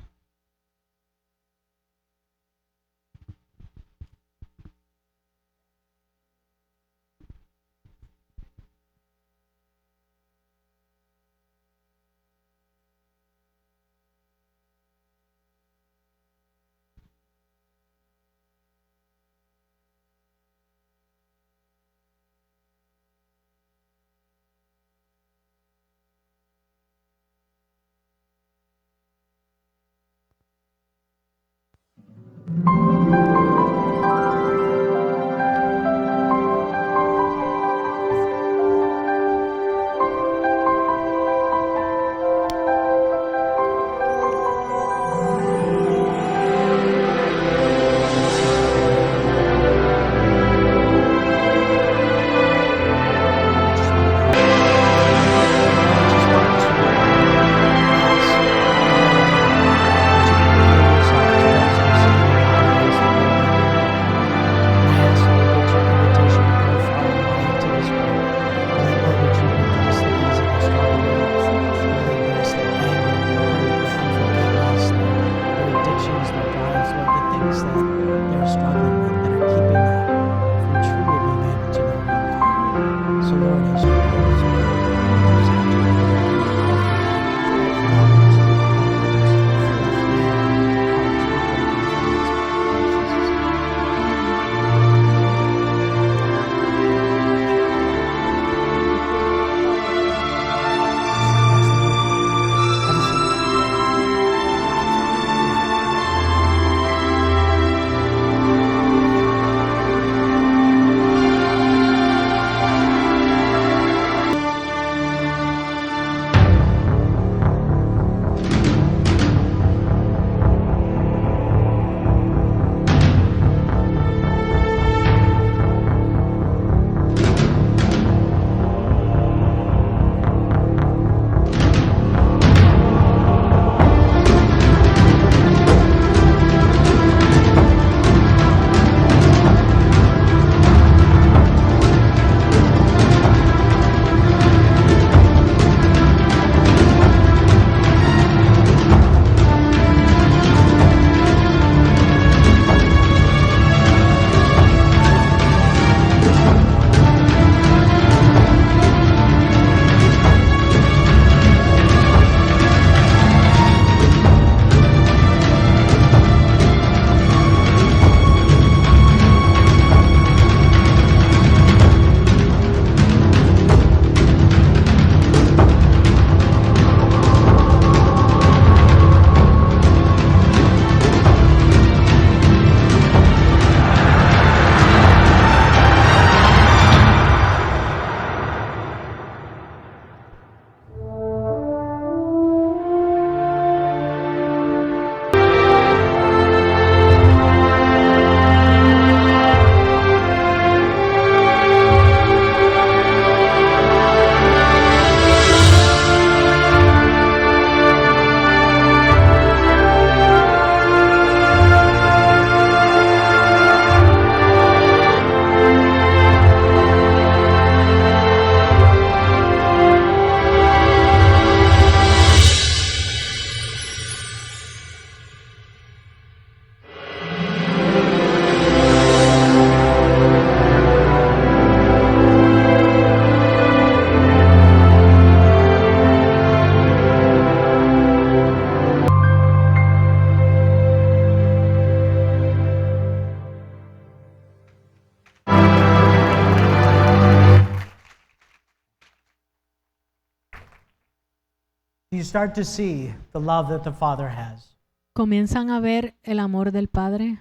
start to see the love that the Father has.
comienzan a ver el amor del Padre.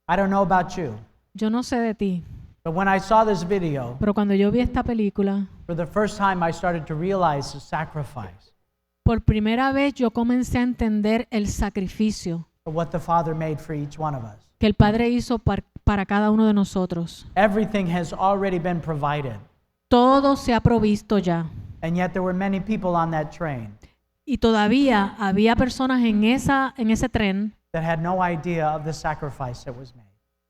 I don't know about you,
Yo no sé de ti,
but when I saw this video,
pero cuando yo vi esta película,
for the first time I started to realize the sacrifice
por primera vez yo comencé a entender el sacrificio
of what the Father made for each one of us.
que el Padre hizo para cada uno de nosotros.
Everything has already been provided,
Todo se ha provisto ya.
and yet there were many people on that train
Y todavía había personas en ese tren
that had no idea of the sacrifice that was made.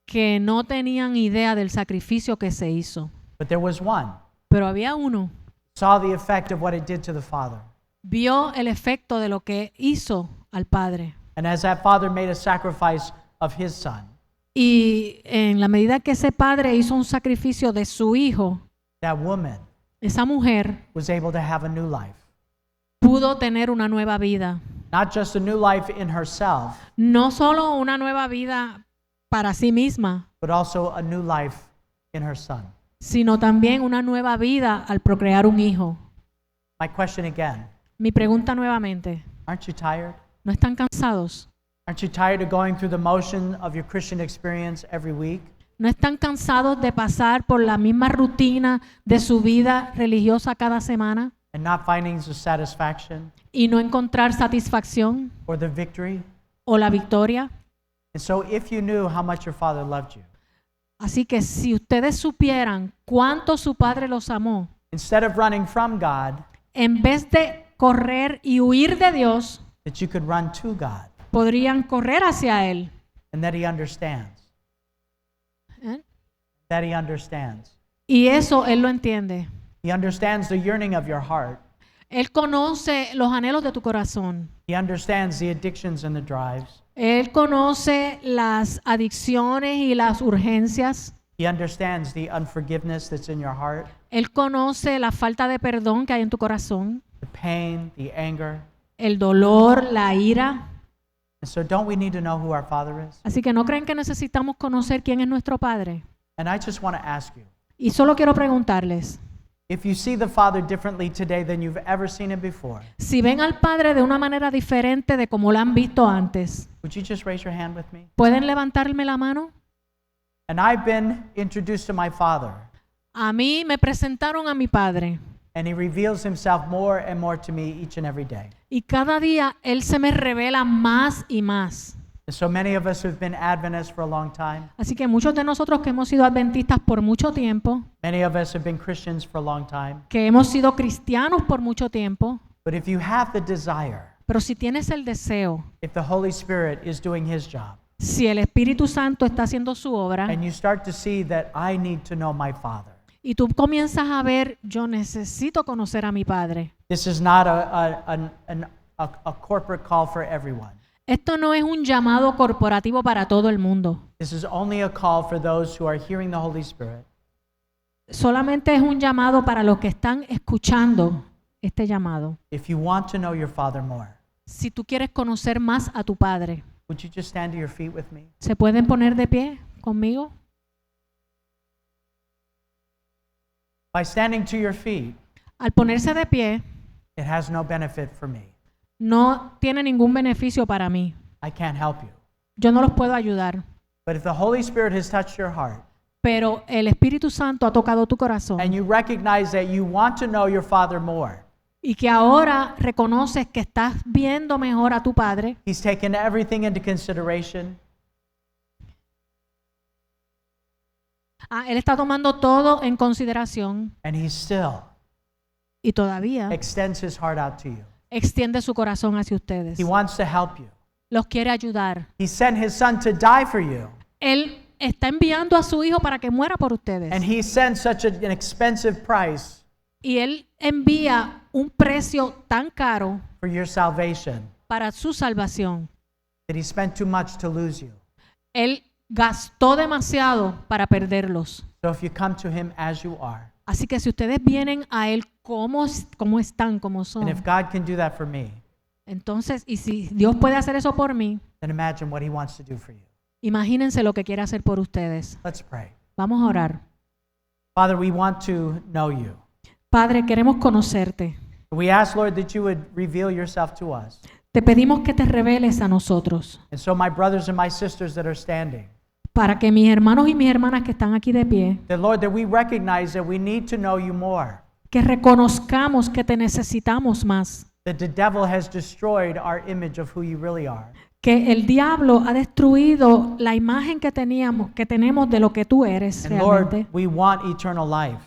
que no tenían idea del sacrificio que se hizo.
But there was one,
Pero había uno,
saw the effect of what it did to the Father.
vio el efecto de lo que hizo al Padre.
And as that Father made a sacrifice of his Son,
Y en la medida que ese padre hizo un sacrificio de su hijo,
that woman
esa mujer
was able to have a new life.
pudo tener una nueva vida.
Not just a new life in herself,
No solo una nueva vida para sí misma,
but also a new life in her son.
sino también una nueva vida al procrear un hijo.
My question again,
Mi pregunta nuevamente,
aren't you tired?
¿no están cansados?
Aren't you tired of going through the motion of your Christian experience every week?
¿No están cansados de pasar por la misma rutina de su vida religiosa cada semana
And not finding the satisfaction
y no encontrar satisfacción
or the victory?
o la victoria?
And so if you knew how much your Father loved you,
Así que si ustedes supieran cuánto su Padre los amó,
instead of running from God,
en vez de correr y huir de Dios,
that you could run to God
podrían correr hacia Él.
and that He understands.
¿Eh?
That He understands.
Y eso Él lo entiende.
He understands the yearning of your heart.
Él conoce los anhelos de tu corazón.
He understands the addictions and the drives.
Él conoce las adicciones y las urgencias.
He understands the unforgiveness that's in your heart,
Él conoce la falta de perdón que hay en tu corazón,
the pain, the anger.
el dolor, la ira.
And so don't we need to know who our Father is?
Así que no creen que necesitamos conocer quién es nuestro Padre.
And I just want to ask you,
Y solo quiero preguntarles,
if you see the Father differently today than you've ever seen Him before,
si ven al Padre de una manera diferente de como lo han visto antes,
would you just raise your hand with me?
¿pueden levantarme la mano?
And I've been introduced to my Father,
A mí me presentaron a mi Padre
and He reveals Himself more and more to me each and every day.
y cada día Él se me revela más y más.
And so many of us who've been Adventists for a long time,
Así que muchos de nosotros que hemos sido adventistas por mucho tiempo,
many of us have been Christians for a long time,
que hemos sido cristianos por mucho tiempo,
but if you have the desire,
pero si tienes el deseo,
if the Holy Spirit is doing His job,
si el Espíritu Santo está haciendo su obra
and you start to see that I need to know my Father.
y tú comienzas a ver, yo necesito conocer a mi Padre.
This is not a corporate call for everyone.
Esto no es un llamado corporativo para todo el mundo.
This is only a call for those who are hearing the Holy Spirit
Solamente es un llamado para los que están escuchando este llamado.
if you want to know your Father more.
Si tú quieres conocer más a tu Padre,
Would you just stand to your feet with me?
¿se pueden poner de pie conmigo?
By standing to your feet,
Al ponerse de pie,
it has no benefit for me.
no tiene ningún beneficio para mí.
I can't help you.
Yo no los puedo ayudar.
But if the Holy Spirit has touched your heart
Pero el Espíritu Santo ha tocado tu corazón
and you recognize that you want to know your Father more,
y que ahora reconoces que estás viendo mejor a tu Padre,
He's taken everything into consideration,
Él está tomando todo en consideración
and He still
y todavía
extends His heart out to you.
extiende su corazón hacia ustedes.
He wants to help you.
Los quiere ayudar.
He sent His Son to die for you,
Él está enviando a su Hijo para que muera por ustedes.
and He sent such an expensive price
Y Él envía un precio tan caro
for your salvation
para su salvación.
that He spent too much to lose you.
Él gastó demasiado para perderlos.
So if you come to Him as you are,
Así que si ustedes vienen a Él como están, como
and
son,
if God can do that for me,
entonces, y si Dios puede hacer eso por mí,
then imagine what He wants to do for you.
imagínense lo que quiere hacer por ustedes.
Let's pray.
Vamos a orar.
Father, we want to know you.
Padre, queremos conocerte.
We ask, Lord, that you would reveal yourself to us.
Te pedimos que te reveles a nosotros,
And so my brothers and my sisters that are standing,
para que mis hermanos y mis hermanas que están aquí de pie,
that Lord, that we recognize that we need to know you more.
que reconozcamos que te necesitamos más,
That the devil has destroyed our image of who you really are.
que el diablo ha destruido la imagen que tenemos de lo que tú eres
And Lord,
realmente.
we want eternal life,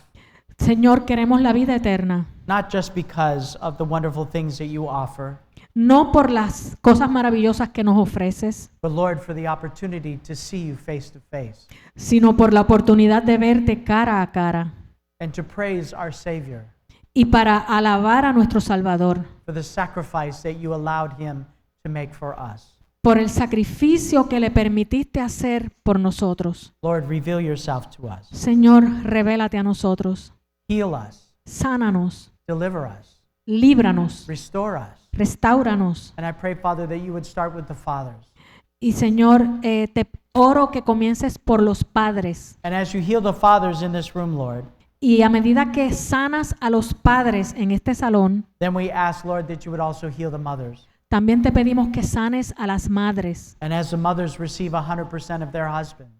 Señor, queremos la vida eterna,
not just because of the wonderful things that you offer,
no por las cosas maravillosas que nos ofreces,
but Lord, for the opportunity to see you face to face
sino por la oportunidad de verte cara a cara
and to praise our Savior
y para alabar a nuestro Salvador
for the sacrifice that you allowed him to make for us.
por el sacrificio que le permitiste hacer por nosotros.
Lord, reveal yourself to us.
Señor, revélate a nosotros,
Heal us,
sánanos,
deliver us,
líbranos,
restore us.
restáuranos.
And I pray, Father, that you would start with the fathers.
Y Señor, te oro que comiences por los padres.
And as you heal the fathers in this room, Lord,
Y a medida que sanas a los padres en este salón,
then we ask, Lord, that you would also heal the mothers.
también te pedimos que sanes a las madres
And as the mothers receive 100% of their husbands,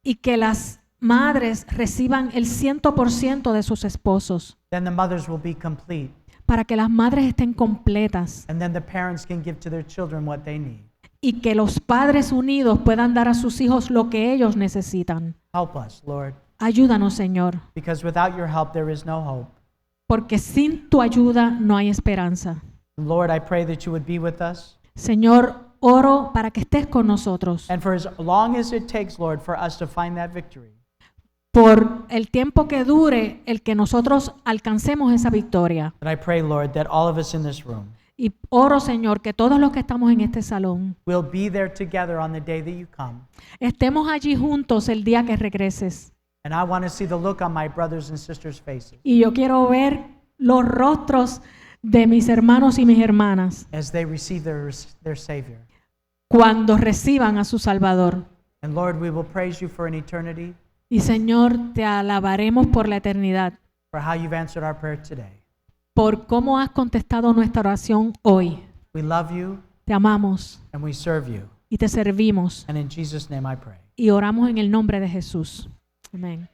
y que las madres reciban el 100% de sus esposos,
then the mothers will be complete.
para que las madres estén completas
And then the parents can give to their children what they need.
y que los padres unidos puedan dar a sus hijos lo que ellos necesitan.
Help us, Lord,
Ayúdanos, Señor,
because without your help, there is no hope.
porque sin tu ayuda no hay esperanza.
Lord, I pray that you would be with us.
Señor, oro para que estés con nosotros
And for as long as it takes, Lord, for us to find that victory,
por el tiempo que dure el que nosotros alcancemos esa victoria.
and I pray, Lord, that all of us in this room
Y oro, Señor, que todos los que estamos en este salón
will be there together on the day that you come.
estemos allí juntos el día que regreses.
And I want to see the look on my brothers and sisters' faces
Y yo quiero ver los rostros de mis hermanos y mis hermanas
as they receive their Savior.
cuando reciban a su Salvador.
And Lord, we will praise you for an eternity,
Y Señor, te alabaremos por la eternidad,
for how you've answered our prayer today.
por cómo has contestado nuestra oración hoy.
We love you
Te amamos
and we serve you.
y te servimos
And in Jesus' name I pray.
y oramos en el nombre de Jesús. Amén.